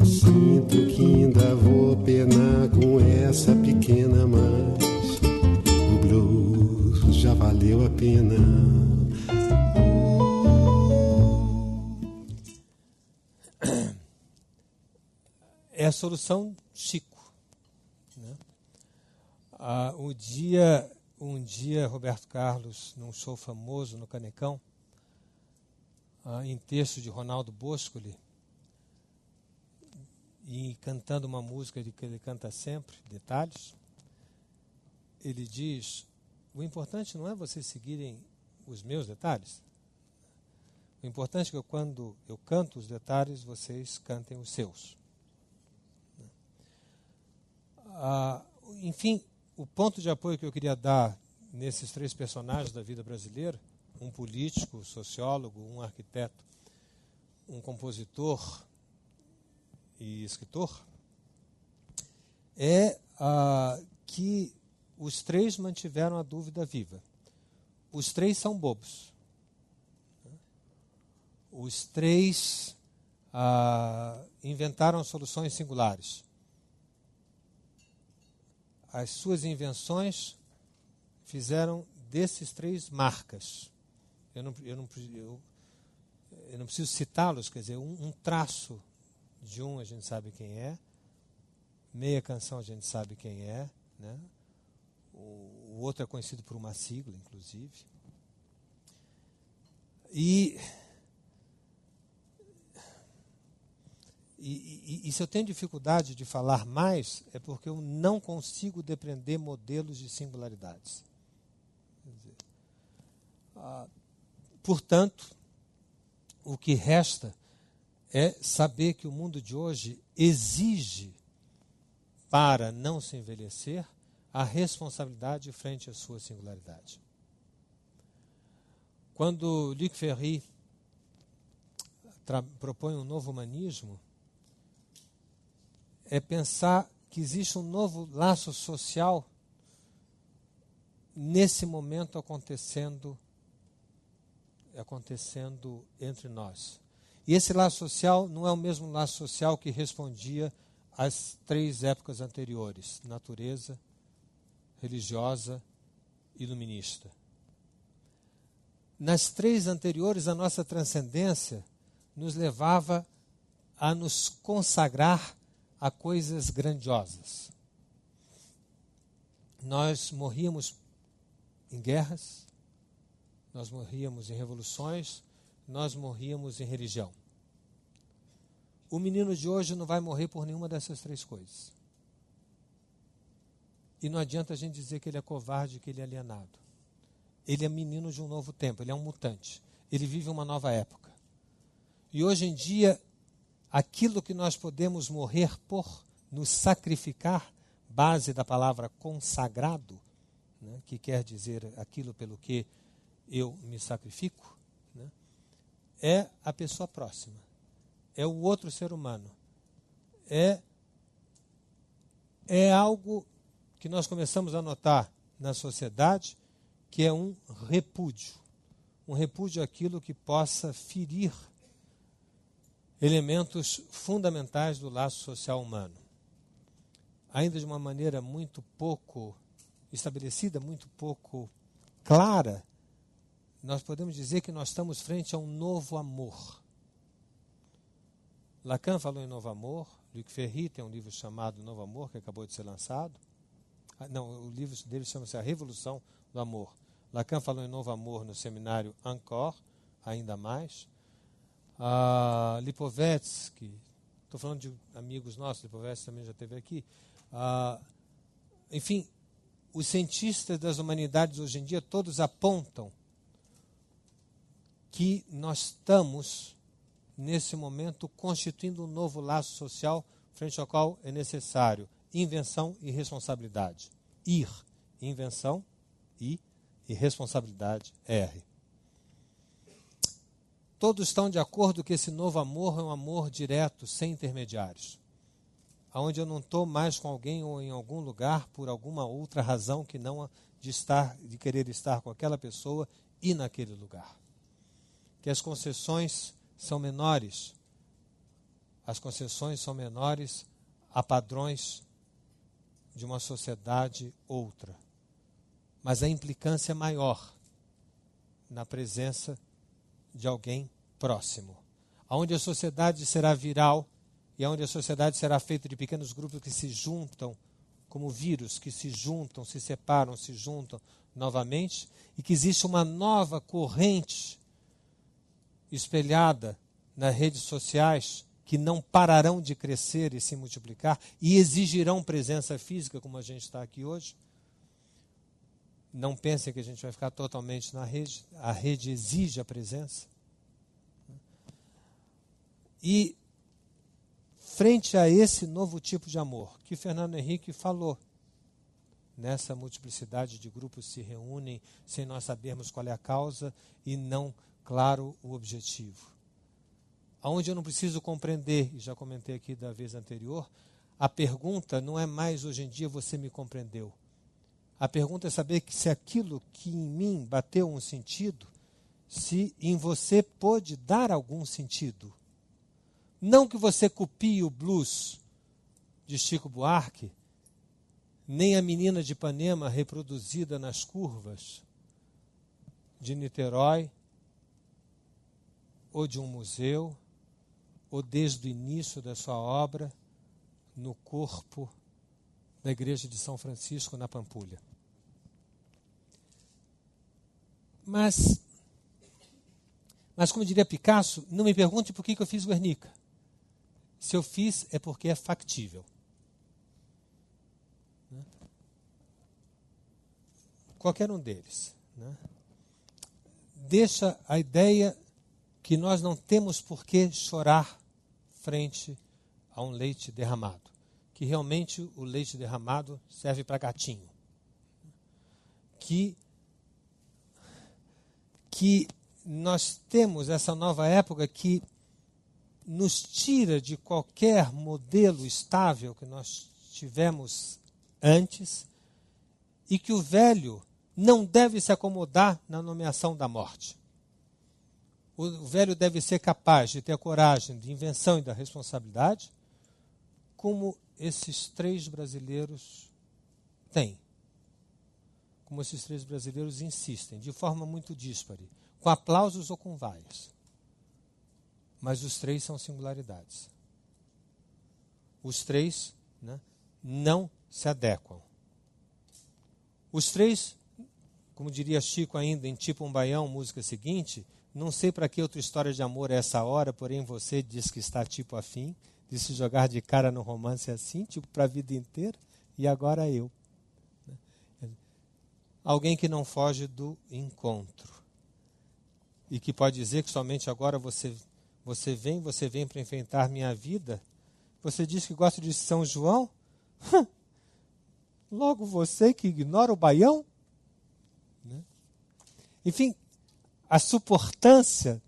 Sinto que ainda vou penar com essa pequena, mas o blues já valeu a pena. É a solução Chico, né? Um dia, Roberto Carlos, num show famoso no Canecão, em texto de Ronaldo Boscoli, e cantando uma música que ele canta sempre, Detalhes, ele diz: o importante não é vocês seguirem os meus detalhes. O importante é que quando eu canto os detalhes, vocês cantem os seus. Enfim, o ponto de apoio que eu queria dar nesses três personagens da vida brasileira, um político, sociólogo, um arquiteto, um compositor e escritor, é que os três mantiveram a dúvida viva. Os três são bobos. Os três inventaram soluções singulares. As suas invenções fizeram desses três marcas. Eu não preciso citá-los, quer dizer, um traço de um a gente sabe quem é, meia canção a gente sabe quem é, né? O outro é conhecido por uma sigla, inclusive. E se eu tenho dificuldade de falar mais, é porque eu não consigo depreender modelos de singularidades. Quer dizer, portanto, o que resta é saber que o mundo de hoje exige, para não se envelhecer, a responsabilidade frente à sua singularidade. Quando Luc Ferry propõe um novo humanismo, é pensar que existe um novo laço social nesse momento acontecendo entre nós. E esse laço social não é o mesmo laço social que respondia às três épocas anteriores: natureza, religiosa e iluminista. Nas três anteriores, a nossa transcendência nos levava a nos consagrar a coisas grandiosas. Nós morríamos em guerras, nós morríamos em revoluções, nós morríamos em religião. O menino de hoje não vai morrer por nenhuma dessas três coisas. E não adianta a gente dizer que ele é covarde, que ele é alienado. Ele é menino de um novo tempo, ele é um mutante. Ele vive uma nova época. E hoje em dia, aquilo que nós podemos morrer por nos sacrificar, base da palavra consagrado, né, que quer dizer aquilo pelo que eu me sacrifico, né, é a pessoa próxima, é o outro ser humano, é algo que nós começamos a notar na sociedade, que é um repúdio àquilo que possa ferir elementos fundamentais do laço social humano. Ainda de uma maneira muito pouco estabelecida, muito pouco clara, nós podemos dizer que nós estamos frente a um novo amor. Lacan falou em novo amor, Luc Ferry tem um livro chamado Novo Amor, que acabou de ser lançado. Não, o livro dele chama-se A Revolução do Amor. Lacan falou em novo amor no seminário Encore, ainda mais. Lipovetsky, estou falando de amigos nossos, Lipovetsky também já esteve aqui. Enfim, os cientistas das humanidades hoje em dia todos apontam que nós estamos, nesse momento, constituindo um novo laço social frente ao qual é necessário invenção e responsabilidade. Ir, invenção, I, e responsabilidade, R. Todos estão de acordo que esse novo amor é um amor direto, sem intermediários. Onde eu não estou mais com alguém ou em algum lugar por alguma outra razão que não a de querer estar com aquela pessoa e naquele lugar. Que as concessões são menores. As concessões são menores a padrões de uma sociedade outra. Mas a implicância é maior na presença de alguém próximo. Onde a sociedade será viral e onde a sociedade será feita de pequenos grupos que se juntam como vírus, que se juntam, se separam, se juntam novamente, e que existe uma nova corrente espelhada nas redes sociais que não pararão de crescer e se multiplicar e exigirão presença física, como a gente está aqui hoje. Não pensem que a gente vai ficar totalmente na rede. A rede exige a presença. E, frente a esse novo tipo de amor, que Fernando Henrique falou, nessa multiplicidade de grupos se reúnem sem nós sabermos qual é a causa e não, claro, o objetivo. Aonde eu não preciso compreender, e já comentei aqui da vez anterior, a pergunta não é mais hoje em dia você me compreendeu. A pergunta é saber que se aquilo que em mim bateu um sentido, se em você pôde dar algum sentido. Não que você copie o blues de Chico Buarque, nem a Menina de Ipanema reproduzida nas curvas de Niterói, ou de um museu, ou desde o início da sua obra, no corpo da Igreja de São Francisco, na Pampulha. Mas como diria Picasso, não me pergunte por que eu fiz Guernica. Se eu fiz, é porque é factível. Né? Qualquer um deles. Né? Deixa a ideia que nós não temos por que chorar frente a um leite derramado. Que realmente o leite derramado serve para gatinho. Que nós temos essa nova época que nos tira de qualquer modelo estável que nós tivemos antes e que o velho não deve se acomodar na nomeação da morte. O velho deve ser capaz de ter a coragem de invenção e da responsabilidade, como esses três brasileiros têm. Como esses três brasileiros insistem, de forma muito díspare, com aplausos ou com vaias. Mas os três são singularidades. Os três, né, não se adequam. Os três, como diria Chico ainda em Tipo um Baião, música seguinte, não sei para que outra história de amor é essa hora, porém você diz que está tipo afim, de se jogar de cara no romance assim, tipo para a vida inteira, e agora eu. Alguém que não foge do encontro. E que pode dizer que somente agora você vem para enfrentar minha vida. Você diz que gosta de São João? Logo você que ignora o Baião? Né? Enfim, a suportância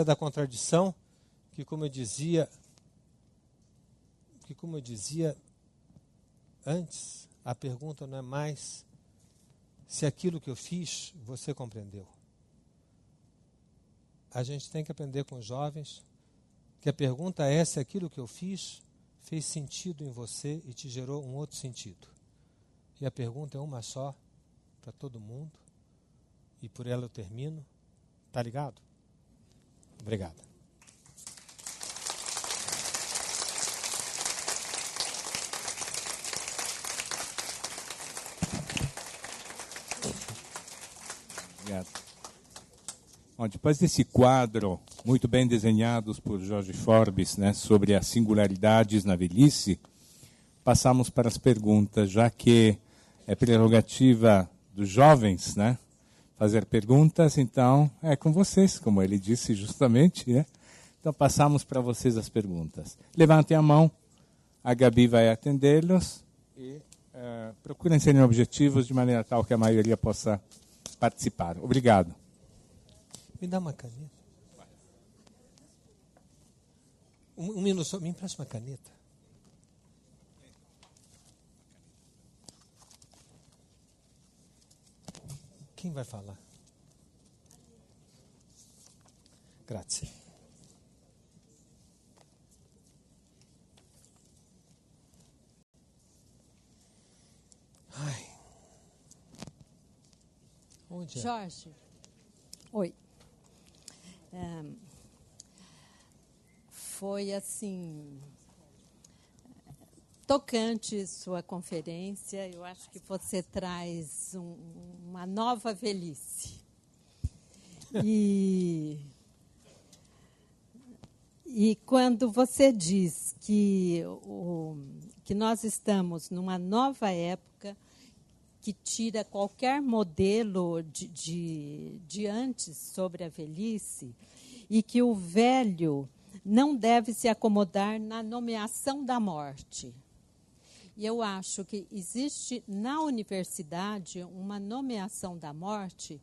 da contradição, que como eu dizia antes, a pergunta não é mais se aquilo que eu fiz você compreendeu. A gente tem que aprender com os jovens que a pergunta é se aquilo que eu fiz fez sentido em você e te gerou um outro sentido. E a pergunta é uma só para todo mundo e por ela eu termino. Tá ligado? Obrigado. Obrigado. Bom, depois desse quadro muito bem desenhado por Jorge Forbes, né, sobre as singularidades na velhice, passamos para as perguntas, já que é prerrogativa dos jovens, né, fazer perguntas, então é com vocês, como ele disse justamente, né? Então passamos para vocês as perguntas. Levantem a mão, A Gabi vai atendê-los e procurem serem objetivos de maneira tal que a maioria possa participar. Obrigado. Me dá uma caneta. Um minuto só, me empresta uma caneta. Quem vai falar? Grazie. Ai. Onde é? Jorge. Oi. Foi assim tocante sua conferência. Eu acho que você traz uma nova velhice. E quando você diz que nós estamos numa nova época que tira qualquer modelo de antes sobre a velhice e que o velho não deve se acomodar na nomeação da morte. E eu acho que existe na universidade uma nomeação da morte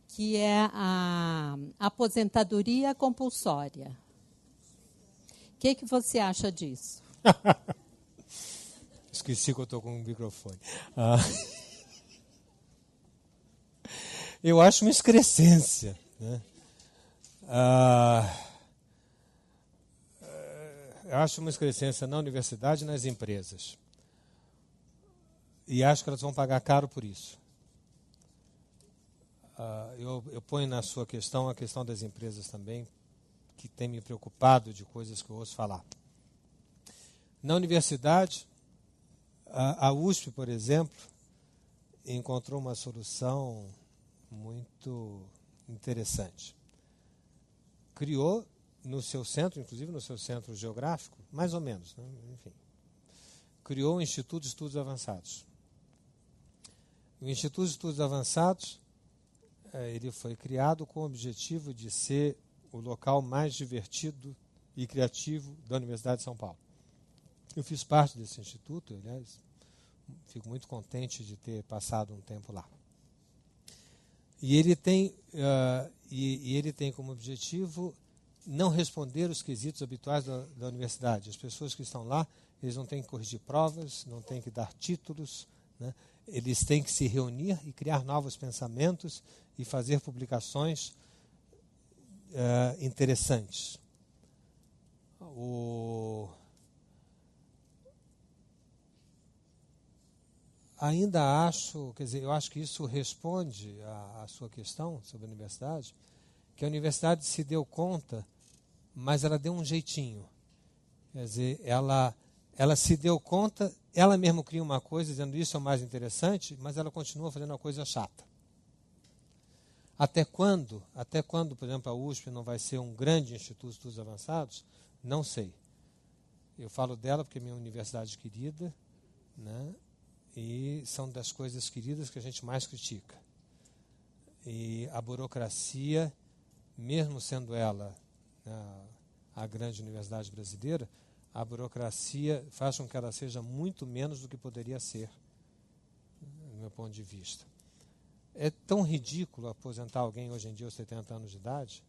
que é a aposentadoria compulsória. O que você acha disso? Esqueci que eu estou com o microfone. Eu acho uma excrescência, né? Eu acho uma excrescência na universidade e nas empresas. E acho que elas vão pagar caro por isso. Eu ponho na sua questão a questão das empresas também, que tem me preocupado de coisas que eu ouço falar. Na universidade, a USP, por exemplo, encontrou uma solução muito interessante. Criou no seu centro, inclusive no seu centro geográfico, mais ou menos, né? Enfim, criou o Instituto de Estudos Avançados. O Instituto de Estudos Avançados, ele foi criado com o objetivo de ser o local mais divertido e criativo da Universidade de São Paulo. Eu fiz parte desse instituto, aliás, fico muito contente de ter passado um tempo lá. E ele tem como objetivo não responder os quesitos habituais da universidade. As pessoas que estão lá, eles não têm que corrigir provas, não têm que dar títulos, né? Eles têm que se reunir e criar novos pensamentos e fazer publicações interessantes. Ainda acho, quer dizer, eu acho que isso responde à sua questão sobre a universidade, que a universidade se deu conta, mas ela deu um jeitinho. Quer dizer, ela se deu conta, ela mesma cria uma coisa dizendo isso é o mais interessante, mas ela continua fazendo uma coisa chata. Até quando, por exemplo, a USP não vai ser um grande instituto de estudos avançados? Não sei. Eu falo dela porque é minha universidade querida, né? E são das coisas queridas que a gente mais critica. E a burocracia, mesmo sendo ela, né, a grande universidade brasileira, a burocracia faz com que ela seja muito menos do que poderia ser, do meu ponto de vista. É tão ridículo aposentar alguém hoje em dia aos 70 anos de idade.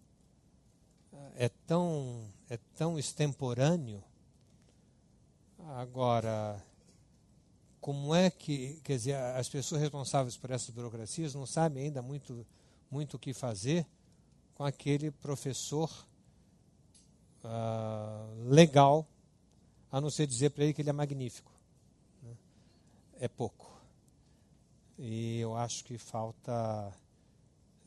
É tão extemporâneo. Agora, como é que, quer dizer, as pessoas responsáveis por essas burocracias não sabem ainda muito o que fazer com aquele professor legal, a não ser dizer para ele que ele é magnífico, né? É pouco. E eu acho que falta,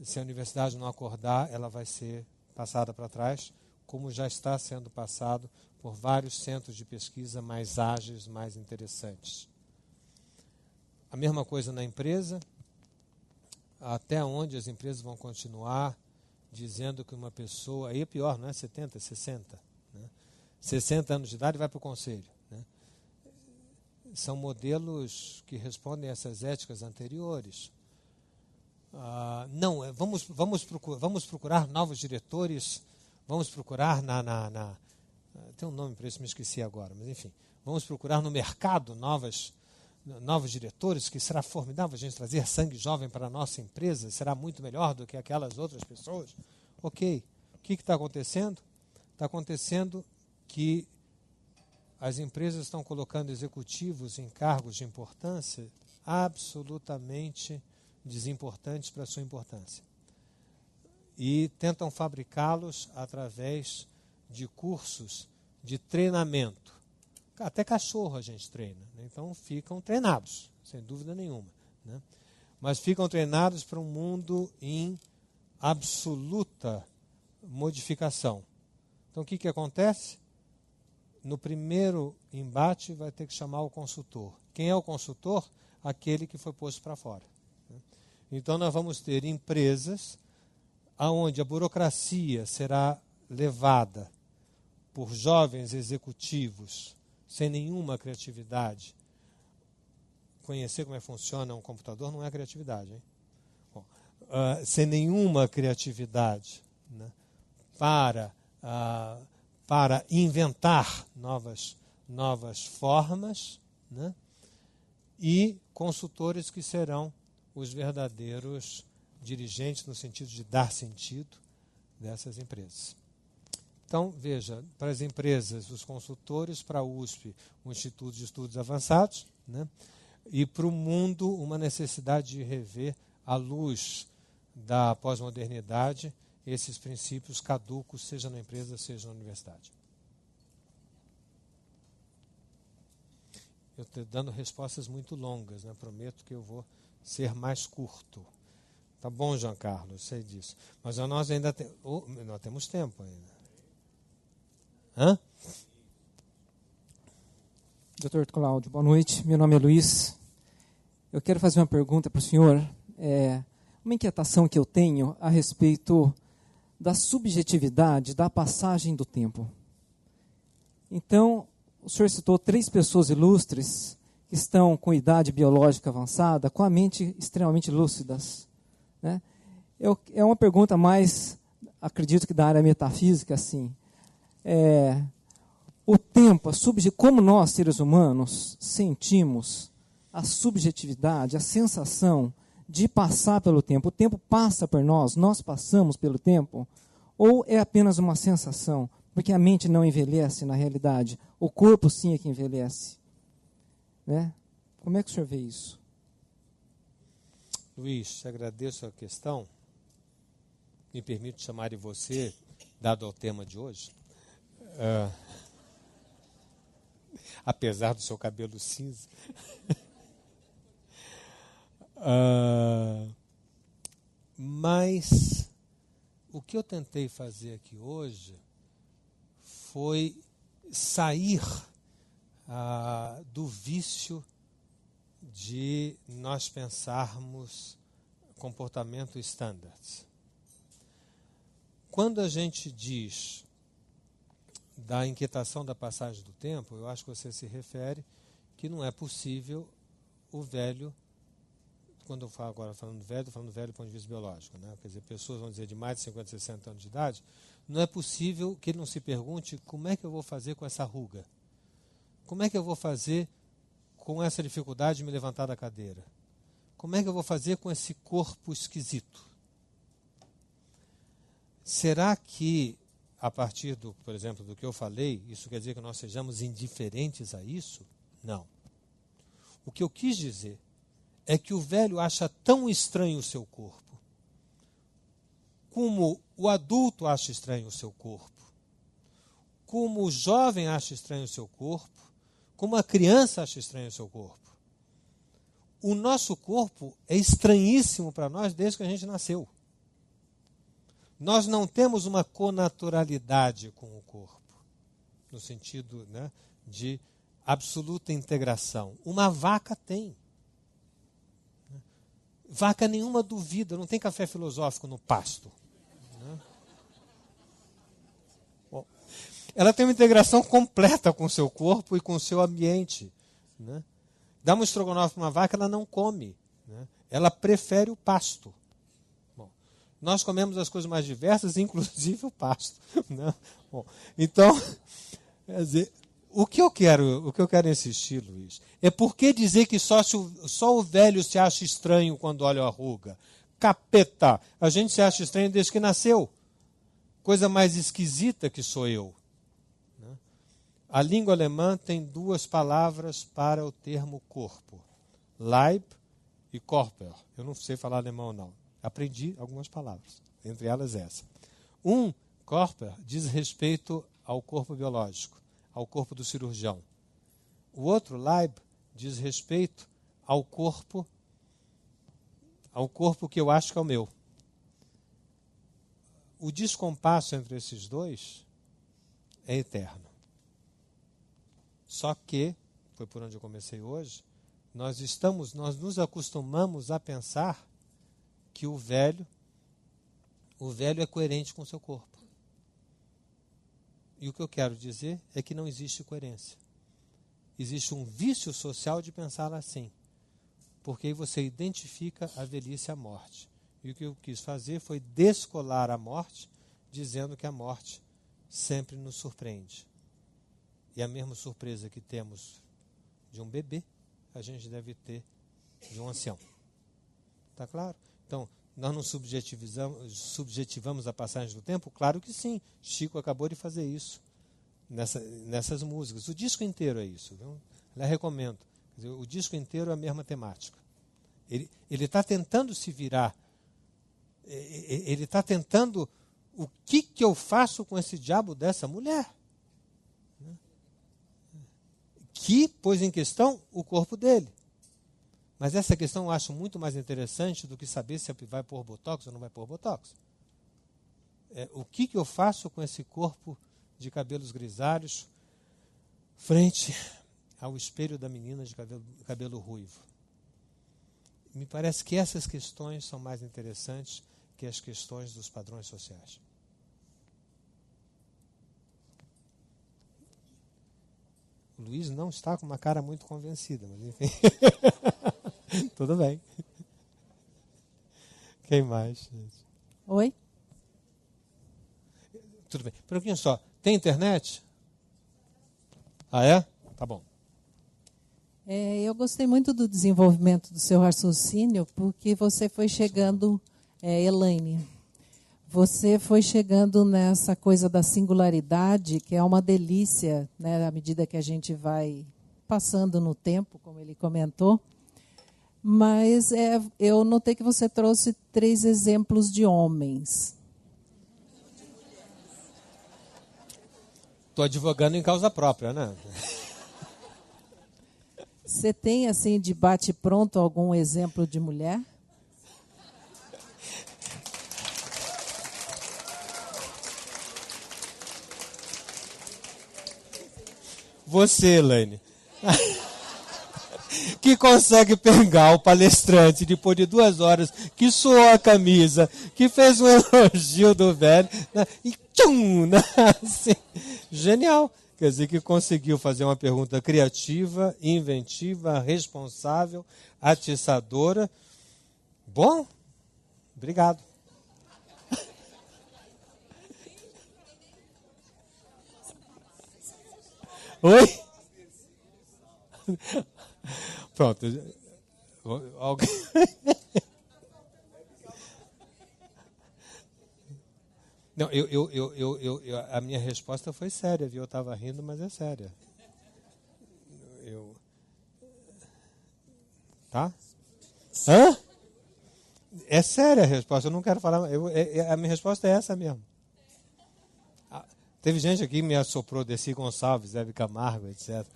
se a universidade não acordar, ela vai ser passada para trás, como já está sendo passado por vários centros de pesquisa mais ágeis, mais interessantes. A mesma coisa na empresa, até onde as empresas vão continuar dizendo que uma pessoa, aí é pior, não é 70, é 60, né? 60 anos de idade vai para o conselho, né? São modelos que respondem a essas éticas anteriores. Não, vamos procurar novos diretores, vamos procurar tem um nome para isso, me esqueci agora, mas enfim, Vamos procurar no mercado novos diretores, que será formidável a gente trazer sangue jovem para a nossa empresa, será muito melhor do que aquelas outras pessoas. Ok. O que está acontecendo? Está acontecendo que as empresas estão colocando executivos em cargos de importância absolutamente desimportantes para a sua importância. E tentam fabricá-los através de cursos de treinamento. Até cachorro a gente treina, né? Então ficam treinados, sem dúvida nenhuma, né? Mas ficam treinados para um mundo em absoluta modificação. Então o que acontece? No primeiro embate vai ter que chamar o consultor. Quem é o consultor? Aquele que foi posto para fora. Então nós vamos ter empresas onde a burocracia será levada por jovens executivos sem nenhuma criatividade. Conhecer como é que funciona um computador não é criatividade, hein? Bom, sem nenhuma criatividade, né, para inventar novas formas, né, e consultores que serão os verdadeiros dirigentes no sentido de dar sentido dessas empresas. Então, veja, para as empresas, os consultores, para a USP, o Instituto de Estudos Avançados, né, e para o mundo, uma necessidade de rever, à luz da pós-modernidade, esses princípios caducos, seja na empresa, seja na universidade. Eu estou dando respostas muito longas, né? Prometo que eu vou ser mais curto. Tá bom, João Carlos, sei disso. Mas nós ainda nós temos tempo ainda. Hã? Dr. Cláudio, boa noite. Meu nome é Luiz. Eu quero fazer uma pergunta para o senhor. Uma inquietação que eu tenho a respeito da subjetividade da passagem do tempo. Então, o senhor citou 3 pessoas ilustres que estão com idade biológica avançada, com a mente extremamente lúcidas, né? É uma pergunta mais, acredito que da área metafísica, assim. O tempo, como nós, seres humanos, sentimos a subjetividade, a sensação de passar pelo tempo. O tempo passa por nós passamos pelo tempo, ou é apenas uma sensação? Porque a mente não envelhece na realidade, o corpo sim é que envelhece, né? Como é que o senhor vê isso? Luiz, agradeço a questão. Me permito chamar de você, dado ao tema de hoje. Apesar do seu cabelo cinza. Mas o que eu tentei fazer aqui hoje foi sair do vício de nós pensarmos comportamento standard. Quando a gente diz da inquietação da passagem do tempo, eu acho que você se refere que não é possível o velho, quando eu falo agora falando velho do ponto de vista biológico, né? Quer dizer, pessoas, vão dizer, de mais de 50, 60 anos de idade, não é possível que ele não se pergunte como é que eu vou fazer com essa ruga? Como é que eu vou fazer com essa dificuldade de me levantar da cadeira? Como é que eu vou fazer com esse corpo esquisito? Será que, a partir por exemplo, do que eu falei, isso quer dizer que nós sejamos indiferentes a isso? Não. O que eu quis dizer é que o velho acha tão estranho o seu corpo, como o adulto acha estranho o seu corpo, como o jovem acha estranho o seu corpo, como a criança acha estranho o seu corpo. O nosso corpo é estranhíssimo para nós desde que a gente nasceu. Nós não temos uma connaturalidade com o corpo, no sentido, né, de absoluta integração. Uma vaca tem. Vaca nenhuma duvida, não tem café filosófico no pasto. Né? Bom, ela tem uma integração completa com o seu corpo e com o seu ambiente. Né? Dá um estrogonofe para uma vaca, ela não come. Né? Ela prefere o pasto. Bom, nós comemos as coisas mais diversas, inclusive o pasto. Né? Bom, então, quer dizer, O que eu quero insistir, Luiz, é por que dizer que só o velho se acha estranho quando olha a ruga? Capeta! A gente se acha estranho desde que nasceu. Coisa mais esquisita que sou eu. A língua alemã tem duas palavras para o termo corpo. Leib e Körper. Eu não sei falar alemão, não. Aprendi algumas palavras, entre elas essa. Körper diz respeito ao corpo biológico, ao corpo do cirurgião. O outro, Leib, diz respeito ao corpo que eu acho que é o meu. O descompasso entre esses dois é eterno. Só que, foi por onde eu comecei hoje, nós nos acostumamos a pensar que o velho é coerente com o seu corpo. E o que eu quero dizer é que não existe coerência. Existe um vício social de pensar assim, porque aí você identifica a velhice e a morte. E o que eu quis fazer foi descolar a morte, dizendo que a morte sempre nos surpreende. E a mesma surpresa que temos de um bebê, a gente deve ter de um ancião. Está claro? Então, nós não subjetivamos a passagem do tempo? Claro que sim. Chico acabou de fazer isso nessas músicas. O disco inteiro é isso. Viu? Eu recomendo. Quer dizer, o disco inteiro é a mesma temática. Ele está tentando se virar. Ele está tentando... O que eu faço com esse diabo dessa mulher? Que pôs em questão o corpo dele. Mas essa questão eu acho muito mais interessante do que saber se vai pôr botox ou não vai pôr botox. O que eu faço com esse corpo de cabelos grisalhos frente ao espelho da menina de cabelo ruivo? Me parece que essas questões são mais interessantes que as questões dos padrões sociais. O Luiz não está com uma cara muito convencida, mas enfim. Tudo bem. Quem mais? Oi? Tudo bem. Por aqui só. Tem internet? Ah, é? Tá bom. Eu gostei muito do desenvolvimento do seu raciocínio, porque você foi chegando, Elaine, você foi chegando nessa coisa da singularidade, que é uma delícia, né, à medida que a gente vai passando no tempo, como ele comentou. Mas eu notei que você trouxe 3 exemplos de homens. Estou advogando em causa própria, né? Você tem, assim, de bate-pronto, algum exemplo de mulher? Você, Elaine, que consegue pegar o palestrante depois de 2 horas, que suou a camisa, que fez um elogio do velho, né, e tchum, né, assim, genial. Quer dizer, que conseguiu fazer uma pergunta criativa, inventiva, responsável, atiçadora. Bom, obrigado. Oi? Pronto. Alguém... Não, a minha resposta foi séria, viu? Eu estava rindo, mas é séria. Tá? Hã? É séria a resposta, eu não quero falar. A minha resposta é essa mesmo. Teve gente aqui que me assoprou, Desi Gonçalves, Hebe Camargo, etc.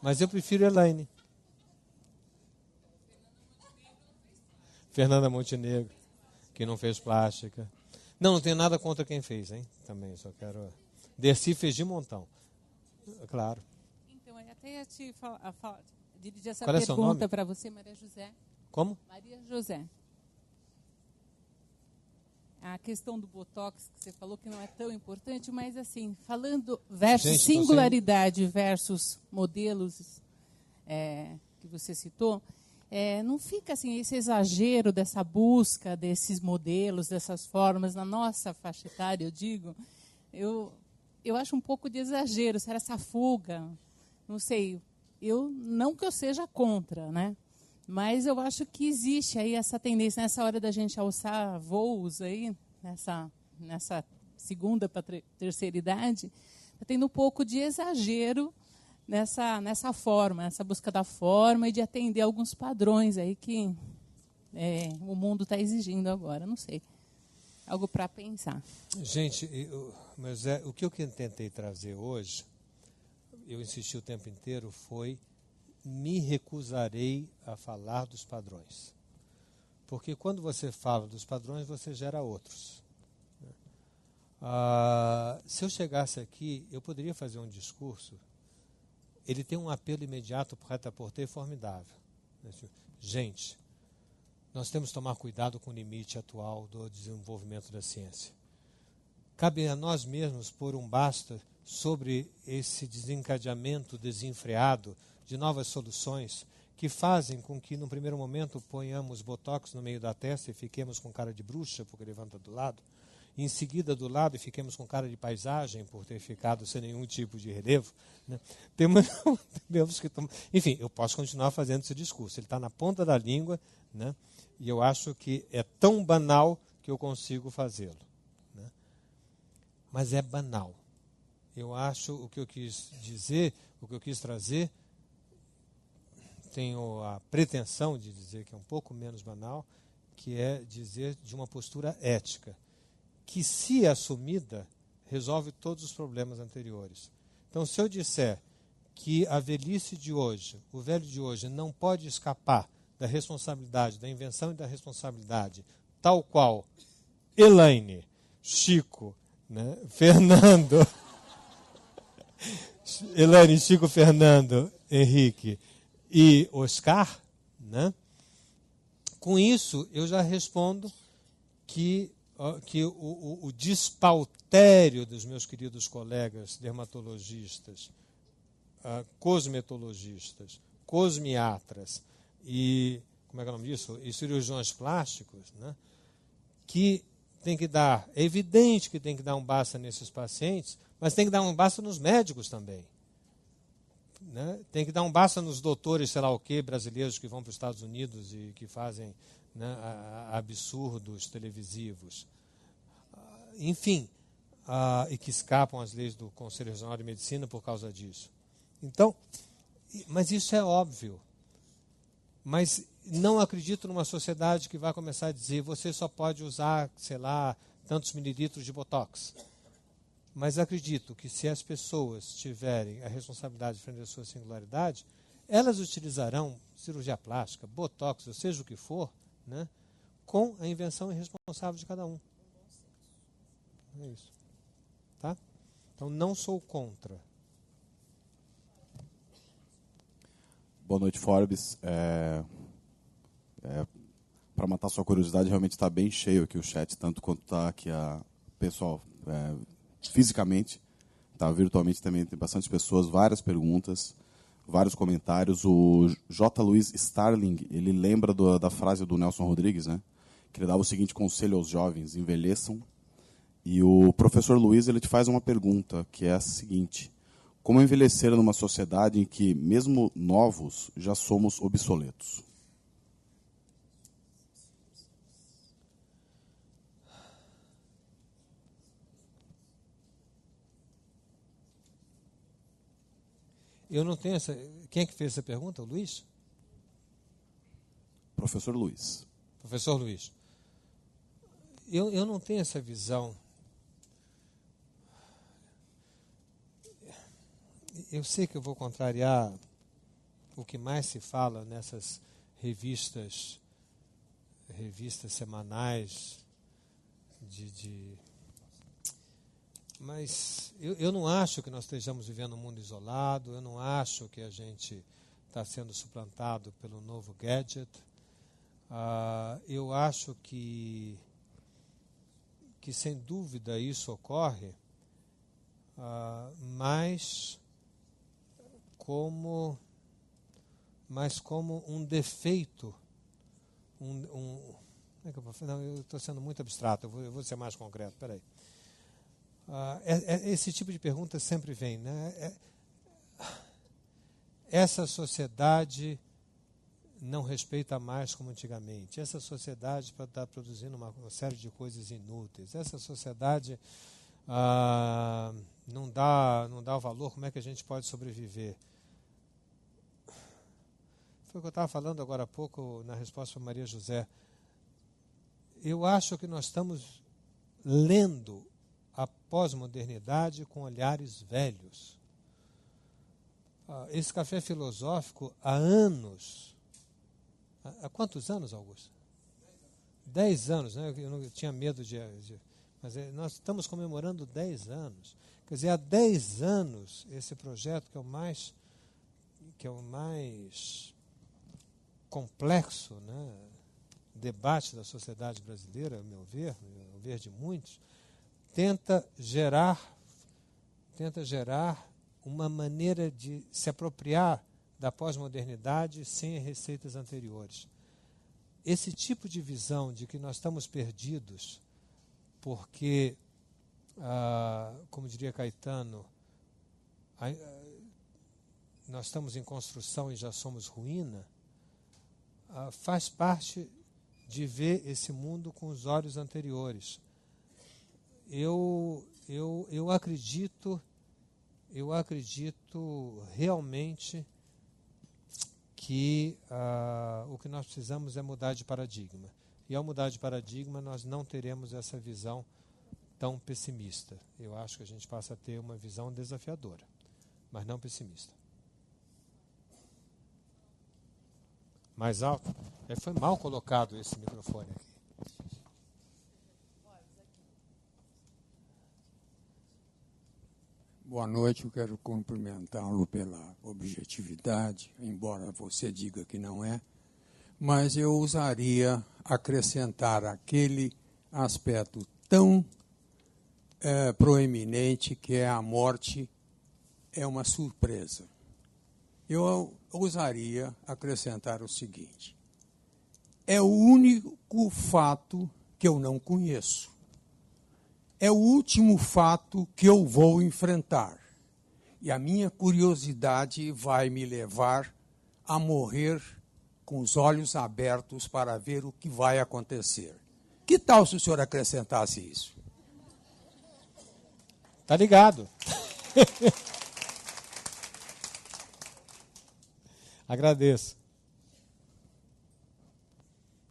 Mas eu prefiro Elaine. Fernanda Montenegro, que não fez plástica. Não tenho nada contra quem fez, hein? Também, só quero... Desi fez de montão. Claro. Então, eu até ia te dirigir essa Qual é seu pergunta nome? para você, Maria José. Como? Maria José. A questão do Botox, que você falou que não é tão importante, mas assim, falando versus Gente, singularidade versus modelos que você citou, não fica assim esse exagero dessa busca desses modelos, dessas formas, na nossa faixa etária, eu digo, eu acho um pouco de exagero, será essa fuga não sei, não que eu seja contra, né? Mas eu acho que existe aí essa tendência, nessa hora da gente alçar voos aí, nessa segunda para terceira idade, está tendo um pouco de exagero nessa forma, nessa busca da forma e de atender alguns padrões aí que o mundo está exigindo agora, não sei. Algo para pensar. Gente, mas o que eu tentei trazer hoje, eu insisti o tempo inteiro, foi me recusarei a falar dos padrões. Porque quando você fala dos padrões, você gera outros. Se eu chegasse aqui, eu poderia fazer um discurso, ele tem um apelo imediato para o prêt-à-porter formidável. Gente, nós temos que tomar cuidado com o limite atual do desenvolvimento da ciência. Cabe a nós mesmos pôr um basta sobre esse desencadeamento desenfreado de novas soluções que fazem com que, no primeiro momento, ponhamos botox no meio da testa e fiquemos com cara de bruxa, porque levanta do lado, e em seguida do lado e fiquemos com cara de paisagem, por ter ficado sem nenhum tipo de relevo. Né? Temos que tomar... Enfim, eu posso continuar fazendo esse discurso, ele está na ponta da língua, né? E eu acho que é tão banal que eu consigo fazê-lo. Né? Mas é banal. Eu acho o que eu quis dizer, o que eu quis trazer, tenho a pretensão de dizer que é um pouco menos banal, que é dizer de uma postura ética, que, se assumida, resolve todos os problemas anteriores. Então, se eu disser que a velhice de hoje, o velho de hoje, não pode escapar da responsabilidade, da invenção e da responsabilidade, tal qual Elaine, Chico, né, Fernando... Elaine, Chico, Fernando, Henrique e Oscar, né? Com isso, eu já respondo que o despautério dos meus queridos colegas dermatologistas, cosmetologistas, cosmiatras e, como é que é o nome disso? E cirurgiões plásticos, né? Que tem que dar, é evidente que tem que dar um basta nesses pacientes, mas tem que dar um basta nos médicos também. Né? Tem que dar um basta nos doutores, sei lá o quê, brasileiros que vão para os Estados Unidos e que fazem, né, absurdos televisivos. Enfim, e que escapam às leis do Conselho Regional de Medicina por causa disso. Então, mas isso é óbvio. Mas não acredito numa sociedade que vai começar a dizer você só pode usar, sei lá, tantos mililitros de Botox. Mas acredito que, se as pessoas tiverem a responsabilidade frente à sua singularidade, elas utilizarão cirurgia plástica, botox, ou seja o que for, né, com a invenção irresponsável de cada um. É isso. Tá? Então, não sou contra. Boa noite, Forbes. Para matar sua curiosidade, realmente está bem cheio aqui o chat, tanto quanto está aqui a pessoal... fisicamente, tá? Virtualmente também tem bastante pessoas, várias perguntas, vários comentários. O J. Luiz Starling, ele lembra da frase do Nelson Rodrigues, né? Que ele dava o seguinte conselho aos jovens: envelheçam. E o professor Luiz, ele te faz uma pergunta, que é a seguinte: como envelhecer numa sociedade em que, mesmo novos, já somos obsoletos? Eu não tenho essa... Quem é que fez essa pergunta? O Luiz? Professor Luiz. Professor Luiz. Eu não tenho essa visão. Eu sei que eu vou contrariar o que mais se fala nessas revistas semanais mas eu não acho que nós estejamos vivendo um mundo isolado, eu não acho que a gente está sendo suplantado pelo novo gadget. Eu acho que sem dúvida isso ocorre, mas como um defeito, como é que eu vou falar? Não, eu estou sendo muito abstrato, eu vou ser mais concreto, peraí. Esse tipo de pergunta sempre vem, né? essa sociedade não respeita mais como antigamente. Essa sociedade está produzindo uma série de coisas inúteis. Essa sociedade não dá o valor. Como é que a gente pode sobreviver? Foi o que eu estava falando agora há pouco na resposta para Maria José. Eu acho que nós estamos lendo a pós-modernidade com olhares velhos. Esse café filosófico há anos. Há quantos anos, Augusto? 10 anos, né? Eu não tinha medo mas nós estamos comemorando 10 anos. Quer dizer, há 10 anos, esse projeto que é o mais complexo, né, debate da sociedade brasileira, ao meu ver de muitos, tenta gerar uma maneira de se apropriar da pós-modernidade sem receitas anteriores. Esse tipo de visão de que nós estamos perdidos porque, como diria Caetano, nós estamos em construção e já somos ruína, faz parte de ver esse mundo com os olhos anteriores. Eu acredito realmente que o que nós precisamos é mudar de paradigma. E ao mudar de paradigma, nós não teremos essa visão tão pessimista. Eu acho que a gente passa a ter uma visão desafiadora, mas não pessimista. Mais alto? Foi mal colocado esse microfone aqui. Boa noite, eu quero cumprimentá-lo pela objetividade, embora você diga que não é, mas eu ousaria acrescentar aquele aspecto tão proeminente que é a morte é uma surpresa. Eu ousaria acrescentar o seguinte: é o único fato que eu não conheço. É o último fato que eu vou enfrentar. E a minha curiosidade vai me levar a morrer com os olhos abertos para ver o que vai acontecer. Que tal se o senhor acrescentasse isso? Tá ligado. Agradeço.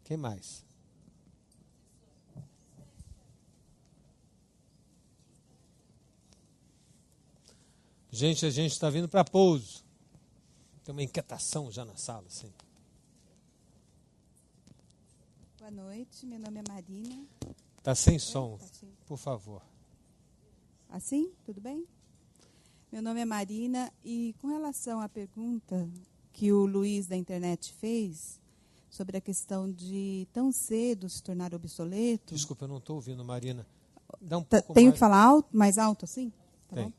Quem mais? Gente, a gente está vindo para pouso. Tem uma inquietação já na sala, sim. Boa noite, meu nome é Marina. Está sem som, por favor. Assim? Tudo bem? Meu nome é Marina e com relação à pergunta que o Luiz da internet fez sobre a questão de tão cedo se tornar obsoleto... Desculpa, eu não estou ouvindo, Marina. Dá um pouco Tenho mais... que falar mais alto assim? Tá Tem. bom?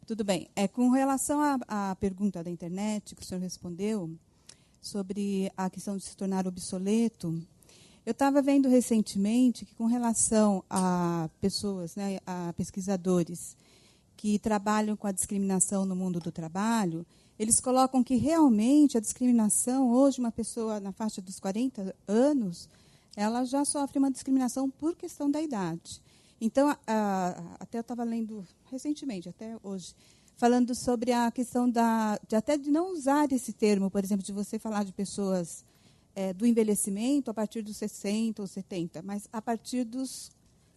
Tudo bem. Com relação à pergunta da internet que o senhor respondeu sobre a questão de se tornar obsoleto, eu estava vendo recentemente que com relação a pessoas, né, a pesquisadores que trabalham com a discriminação no mundo do trabalho, eles colocam que realmente a discriminação, hoje uma pessoa na faixa dos 40 anos, ela já sofre uma discriminação por questão da idade. Então, até eu estava lendo recentemente, até hoje, falando sobre a questão até de não usar esse termo, por exemplo, de você falar de pessoas do envelhecimento a partir dos 60 ou 70, mas a partir dos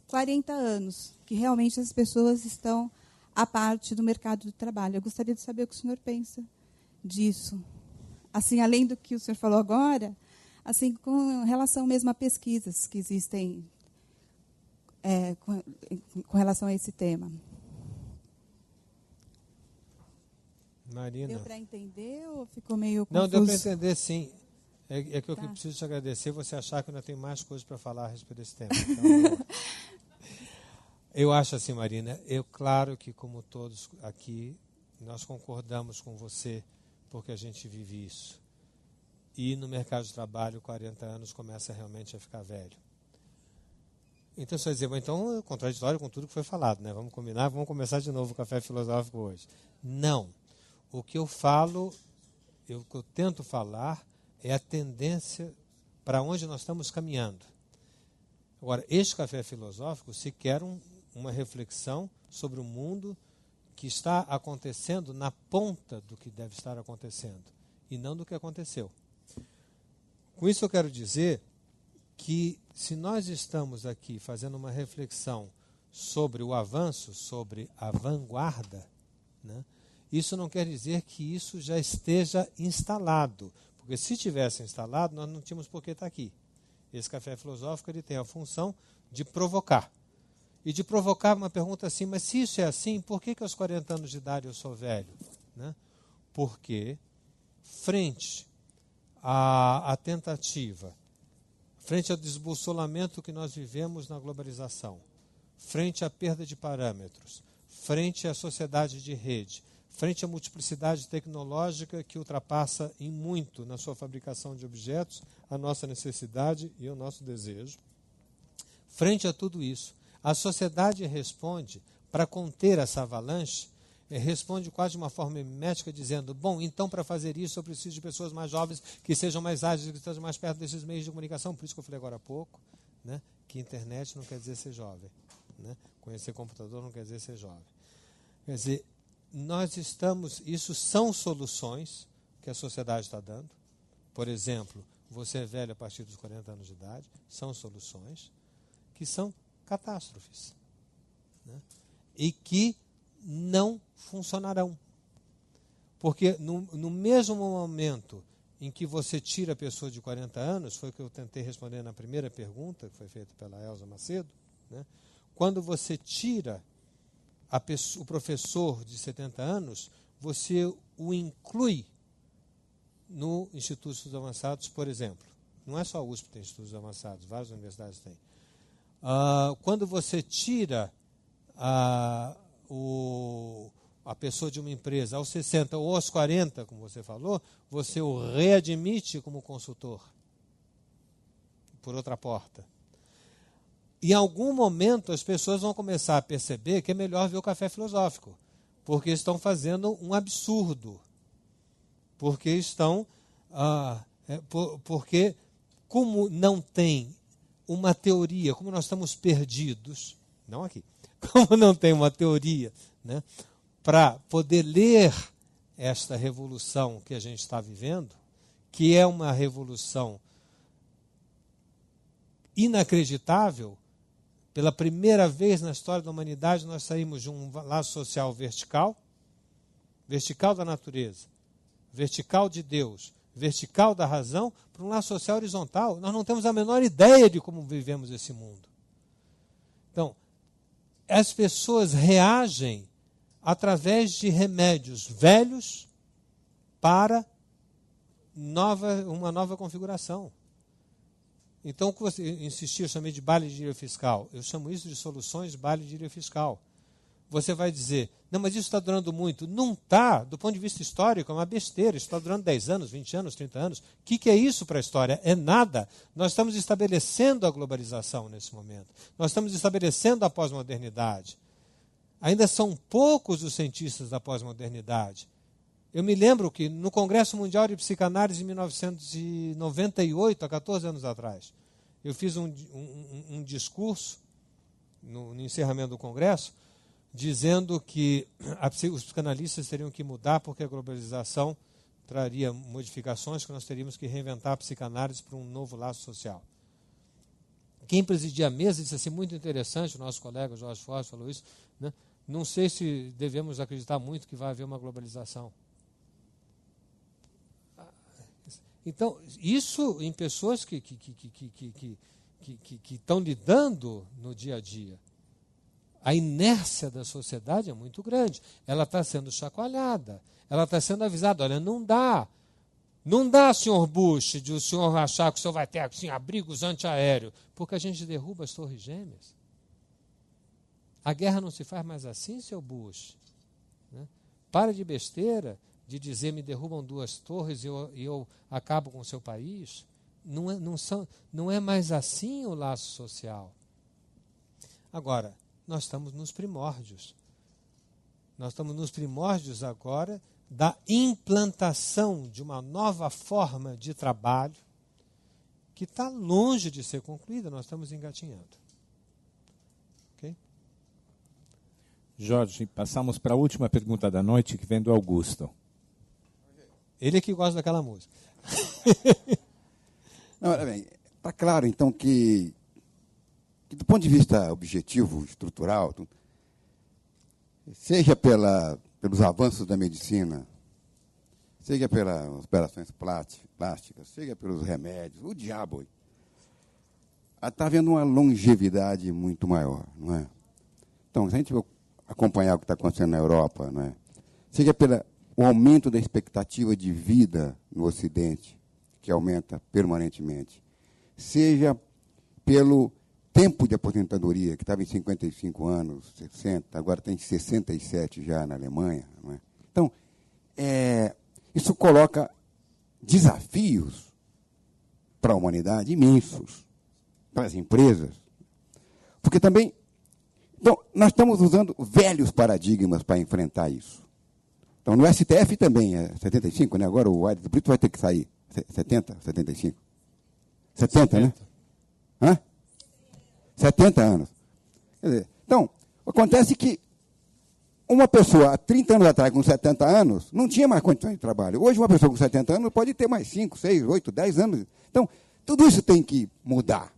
40 anos, que realmente as pessoas estão à parte do mercado do trabalho. Eu gostaria de saber o que o senhor pensa disso. Assim, além do que o senhor falou agora, assim, com relação mesmo a pesquisas que existem com relação a esse tema. Marina. Deu para entender ou ficou meio confuso? Não, deu para entender, sim. É que eu preciso te agradecer você achar que eu ainda tenho mais coisas para falar a respeito desse tema. Então, eu acho assim, Marina, claro que, como todos aqui, nós concordamos com você, porque a gente vive isso. E no mercado de trabalho, 40 anos começa realmente a ficar velho. Então, você vai dizer, então é contraditório com tudo que foi falado, né? Vamos combinar, vamos começar de novo o Café Filosófico hoje. Não. O que eu falo o que eu tento falar é a tendência para onde nós estamos caminhando. Agora, este café filosófico se quer uma reflexão sobre o mundo que está acontecendo na ponta do que deve estar acontecendo, e não do que aconteceu. Com isso eu quero dizer que se nós estamos aqui fazendo uma reflexão sobre o avanço, sobre a vanguarda, né, isso não quer dizer que isso já esteja instalado, porque se tivesse instalado, nós não tínhamos por que estar aqui. Esse café filosófico ele tem a função de provocar. E de provocar uma pergunta assim, mas se isso é assim, por que aos 40 anos de idade eu sou velho? Né? Porque, frente à tentativa, frente ao desbussolamento que nós vivemos na globalização, frente à perda de parâmetros, frente à sociedade de rede, frente à multiplicidade tecnológica que ultrapassa em muito na sua fabricação de objetos a nossa necessidade e o nosso desejo, frente a tudo isso, a sociedade responde, para conter essa avalanche, responde quase de uma forma mimética, dizendo, bom, então para fazer isso eu preciso de pessoas mais jovens, que sejam mais ágeis, que estejam mais perto desses meios de comunicação, por isso que eu falei agora há pouco, né, que internet não quer dizer ser jovem. Né? Conhecer computador não quer dizer ser jovem. Quer dizer, nós estamos, isso são soluções que a sociedade está dando. Por exemplo, você é velho a partir dos 40 anos de idade, são soluções que são catástrofes, né? E que não funcionarão. Porque no mesmo momento em que você tira a pessoa de 40 anos, foi o que eu tentei responder na primeira pergunta, que foi feita pela Elza Macedo, né? Quando você tira o professor de 70 anos, você o inclui no Instituto de Estudos Avançados, por exemplo. Não é só a USP que tem estudos avançados, várias universidades têm. Quando você tira a pessoa de uma empresa aos 60 ou aos 40, como você falou, você o readmite como consultor por outra porta. Em algum momento as pessoas vão começar a perceber que é melhor ver o café filosófico, porque estão fazendo um absurdo, porque estão porque como não tem uma teoria, como nós estamos perdidos, não aqui, como não tem uma teoria, né, para poder ler esta revolução que a gente está vivendo, que é uma revolução inacreditável. Pela primeira vez na história da humanidade, nós saímos de um laço social vertical, vertical da natureza, vertical de Deus, vertical da razão, para um laço social horizontal. Nós não temos a menor ideia de como vivemos esse mundo. Então, as pessoas reagem através de remédios velhos para uma nova configuração. Então, o que você insistiu, eu chamei de baile de gíria fiscal. Eu chamo isso de soluções de baile de gíria fiscal. Você vai dizer, não, mas isso está durando muito. Não está, do ponto de vista histórico, é uma besteira. Isso está durando 10 anos, 20 anos, 30 anos. O que é isso para a história? É nada. Nós estamos estabelecendo a globalização nesse momento. Nós estamos estabelecendo a pós-modernidade. Ainda são poucos os cientistas da pós-modernidade. Eu me lembro que no Congresso Mundial de Psicanálise, em 1998, há 14 anos atrás, eu fiz um discurso no encerramento do Congresso, dizendo que os psicanalistas teriam que mudar porque a globalização traria modificações, que nós teríamos que reinventar a psicanálise para um novo laço social. Quem presidia a mesa disse assim, muito interessante, o nosso colega Jorge Forbes falou isso, né? Não sei se devemos acreditar muito que vai haver uma globalização. Então, isso em pessoas que estão lidando no dia a dia. A inércia da sociedade é muito grande. Ela está sendo chacoalhada. Ela está sendo avisada. Olha, não dá. Não dá, senhor Bush, de o senhor achar que o senhor vai ter assim, abrigos antiaéreos, porque a gente derruba as torres gêmeas. A guerra não se faz mais assim, seu Bush. Né? Para de besteira de dizer me derrubam 2 torres e eu acabo com o seu país. Não é mais assim o laço social. Agora, nós estamos nos primórdios. Nós estamos nos primórdios agora da implantação de uma nova forma de trabalho que está longe de ser concluída, nós estamos engatinhando. Ok? Jorge, passamos para a última pergunta da noite, que vem do Augusto. Ele é que gosta daquela música. Não, olha bem, está claro, então, que do ponto de vista objetivo, estrutural, seja pelos avanços da medicina, seja pelas operações plásticas, seja pelos remédios, o diabo, está havendo uma longevidade muito maior, não é? Então, se a gente acompanhar o que está acontecendo na Europa, não é? Seja pelo aumento da expectativa de vida no Ocidente, que aumenta permanentemente, seja pelo tempo de aposentadoria, que estava em 55 anos, 60, agora tem 67 já na Alemanha, não é? Então, isso coloca desafios para a humanidade imensos, para as empresas. Porque também, então, nós estamos usando velhos paradigmas para enfrentar isso. Então, no STF também é 75, né? Agora o Aires Brito vai ter que sair. 70, 75? 70, né? Hã? 70 anos. Quer dizer, então, acontece que uma pessoa há 30 anos atrás, com 70 anos, não tinha mais condições de trabalho. Hoje, uma pessoa com 70 anos pode ter mais 5, 6, 8, 10 anos. Então, tudo isso tem que mudar.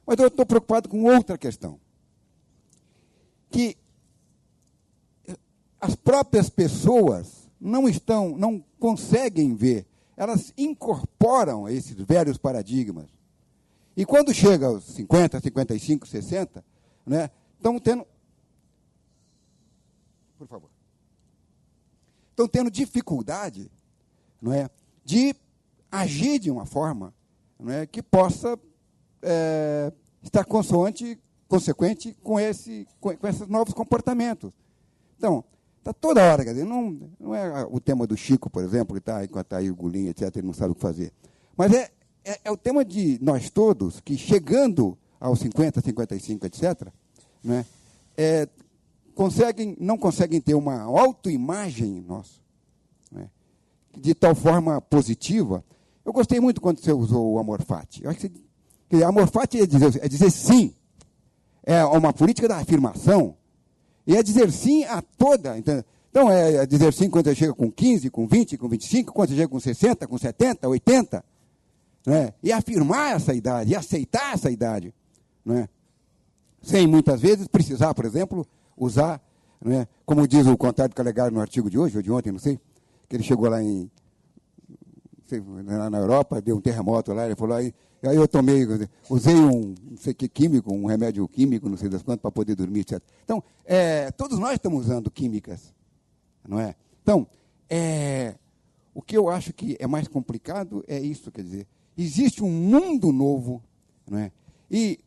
Mas eu estou preocupado com outra questão. Que as próprias pessoas não conseguem ver. Elas incorporam esses velhos paradigmas. E quando chega aos 50, 55, 60, né, estão tendo... Por favor. Estão tendo dificuldade, não é, de agir de uma forma, não é, que possa estar consequente com esses novos comportamentos. Então, está toda hora, quer dizer, não é o tema do Chico, por exemplo, que está enquanto aí o Gulinha, etc., ele não sabe o que fazer. Mas é o tema de nós todos, que chegando aos 50, 55, etc., né, não conseguem ter uma autoimagem nossa, né, de tal forma positiva. Eu gostei muito quando você usou o amor fati. Eu acho que amor fati é dizer sim. É uma política da afirmação. E é dizer sim a toda. Então, é dizer sim quando você chega com 15, com 20, com 25, quando você chega com 60, com 70, 80. Né? E afirmar essa idade, e aceitar essa idade. Né? Sem, muitas vezes, precisar, por exemplo, usar, né, como diz o contato Calegari no artigo de hoje, ou de ontem, não sei, que ele chegou lá na Europa, deu um terremoto lá, ele falou, aí eu usei um não sei que químico, um remédio químico, não sei das quantas, para poder dormir, etc. Então, todos nós estamos usando químicas, não é? Então, o que eu acho que é mais complicado é isso, quer dizer, existe um mundo novo, não é? E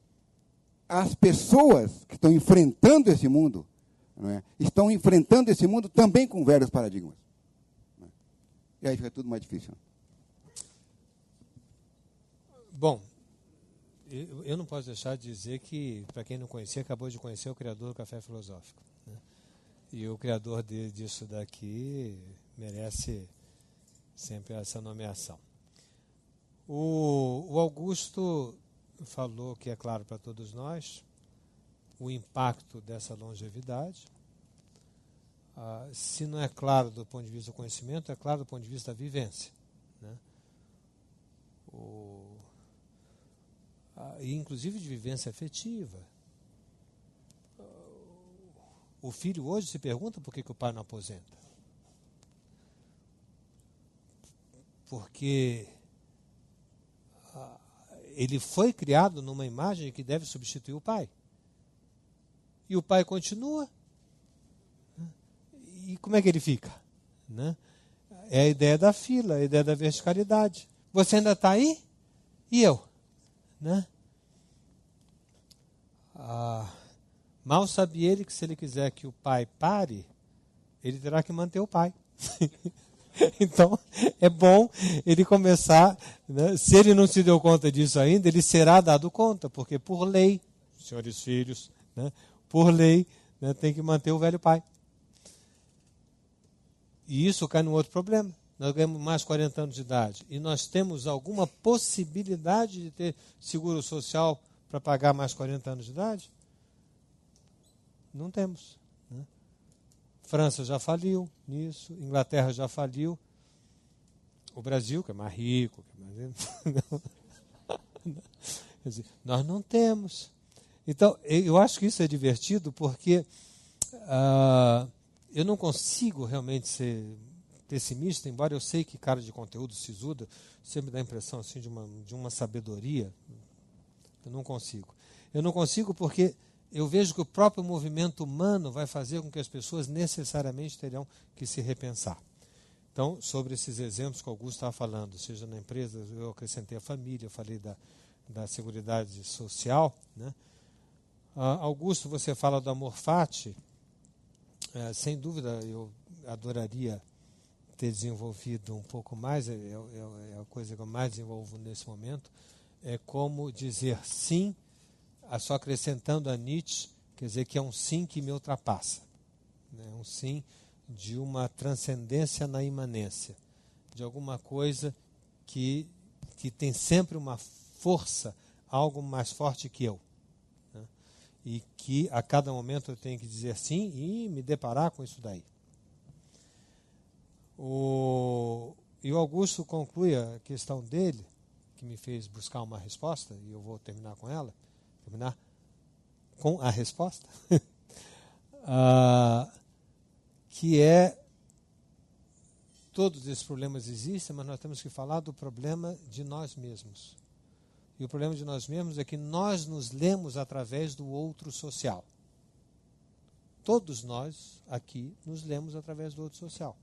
as pessoas que estão enfrentando esse mundo, não é, estão enfrentando esse mundo também com velhos paradigmas. Não é? E aí fica tudo mais difícil. Bom, eu não posso deixar de dizer que, para quem não conhecia, acabou de conhecer o criador do Café Filosófico. Né? E o criador disso daqui merece sempre essa nomeação. O Augusto falou que é claro para todos nós o impacto dessa longevidade. Se não é claro do ponto de vista do conhecimento, é claro do ponto de vista da vivência. Né? E inclusive de vivência afetiva. O filho hoje se pergunta por que o pai não aposenta. Porque ele foi criado numa imagem que deve substituir o pai. E o pai continua. E como é que ele fica? Né? É a ideia da fila, a ideia da verticalidade. Você ainda está aí? E eu? Né? Mal sabe ele que se ele quiser que o pai pare, ele terá que manter o pai. Então, é bom ele começar, né? Se ele não se deu conta disso ainda, ele será dado conta, porque por lei, senhores filhos, né? Por lei, né, tem que manter o velho pai. E isso cai num outro problema. Nós ganhamos mais 40 anos de idade e nós temos alguma possibilidade de ter seguro social para pagar mais 40 anos de idade? Não temos. Né? França já faliu nisso, Inglaterra já faliu, o Brasil, que é mais rico, que é mais... Quer dizer, nós não temos. Então, eu acho que isso é divertido porque eu não consigo realmente ser pessimista, embora eu sei que cara de conteúdo sisuda sempre dá a impressão assim, de uma sabedoria. Eu não consigo. Eu não consigo porque eu vejo que o próprio movimento humano vai fazer com que as pessoas necessariamente terão que se repensar. Então, sobre esses exemplos que o Augusto estava falando, seja na empresa, eu acrescentei a família, eu falei da Seguridade Social. Né? Augusto, você fala do amor fati, sem dúvida eu adoraria ter desenvolvido um pouco mais, é a coisa que eu mais desenvolvo nesse momento, é como dizer sim, só acrescentando a Nietzsche, quer dizer que é um sim que me ultrapassa, né? Um sim de uma transcendência na imanência, de alguma coisa que tem sempre uma força, algo mais forte que eu. Né? E que a cada momento eu tenho que dizer sim e me deparar com isso daí. E o Augusto conclui a questão dele, que me fez buscar uma resposta, e eu vou terminar com ela, terminar com a resposta, que é, todos esses problemas existem, mas nós temos que falar do problema de nós mesmos. E o problema de nós mesmos é que nós nos lemos através do outro social. Todos nós aqui nos lemos através do outro social.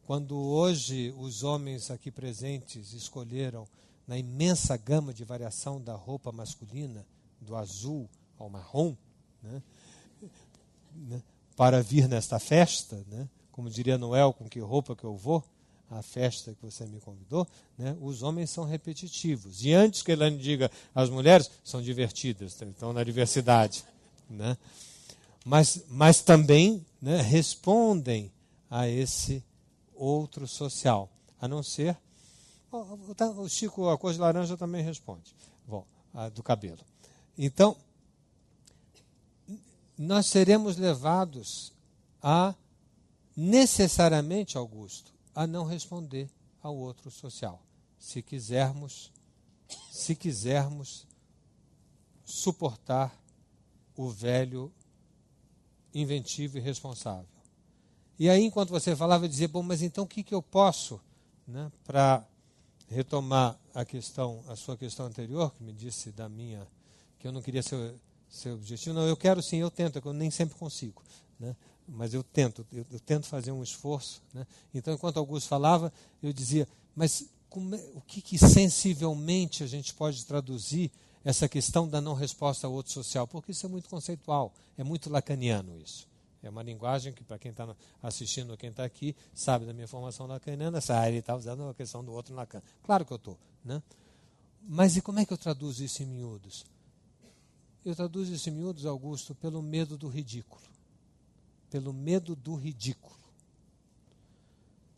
Quando hoje os homens aqui presentes escolheram, na imensa gama de variação da roupa masculina, do azul ao marrom, né, para vir nesta festa, né, como diria Noel, com que roupa que eu vou, a festa que você me convidou, né, os homens são repetitivos. E antes que Elaine diga, as mulheres são divertidas, estão na diversidade. Né, mas também, né, respondem a esse outro social, a não ser... O Chico, a cor de laranja também responde. Bom, a do cabelo. Então, nós seremos levados a, necessariamente, Augusto, a não responder ao outro social, se quisermos suportar o velho inventivo e responsável. E aí, enquanto você falava, eu dizia, bom, mas então o que eu posso, né, para retomar a sua questão anterior, que me disse que eu não queria ser objetivo. Não, eu quero sim, eu tento, eu nem sempre consigo, né? Mas eu tento fazer um esforço. Né? Então, enquanto Augusto falava, eu dizia, mas o que sensivelmente a gente pode traduzir essa questão da não resposta ao outro social? Porque isso é muito conceitual, é muito lacaniano isso. É uma linguagem que, para quem está assistindo, quem está aqui, sabe da minha formação lacaniana, ele está usando a questão do outro Lacan. Claro que eu estou. Né? Mas e como é que eu traduzo isso em miúdos? Eu traduzo isso em miúdos, Augusto, pelo medo do ridículo. Pelo medo do ridículo.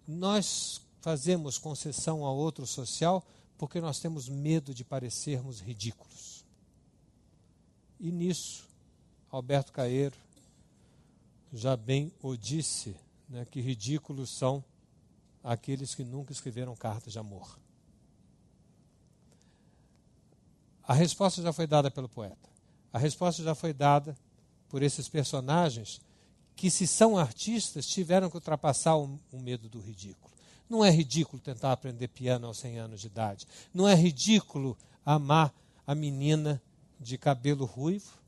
Nós fazemos concessão ao outro social porque nós temos medo de parecermos ridículos. E nisso, Alberto Caeiro já bem o disse, né, que ridículos são aqueles que nunca escreveram cartas de amor. A resposta já foi dada pelo poeta. A resposta já foi dada por esses personagens que, se são artistas, tiveram que ultrapassar o medo do ridículo. Não é ridículo tentar aprender piano aos 100 anos de idade. Não é ridículo amar a menina de cabelo ruivo.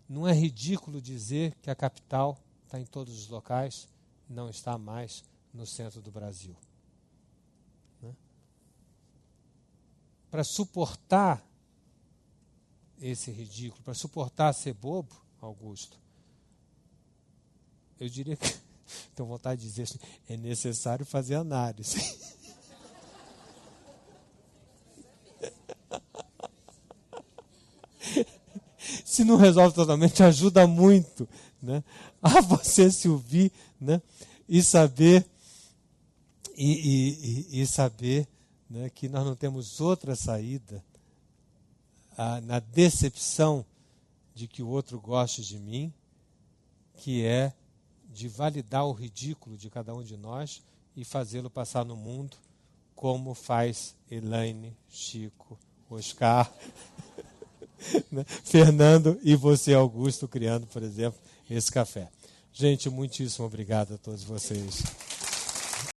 Não é ridículo dizer que a capital está em todos os locais, não está mais no centro do Brasil. Né? Para suportar esse ridículo, para suportar ser bobo, Augusto, eu diria que, tenho vontade de dizer assim, é necessário fazer análise. Se não resolve totalmente, ajuda muito, né, a você se ouvir, né, e saber, saber, né, que nós não temos outra saída na decepção de que o outro goste de mim, que é de validar o ridículo de cada um de nós e fazê-lo passar no mundo, como faz Elaine, Chico, Oscar, né, Fernando e você, Augusto, criando, por exemplo, esse café. Gente, muitíssimo obrigado a todos vocês.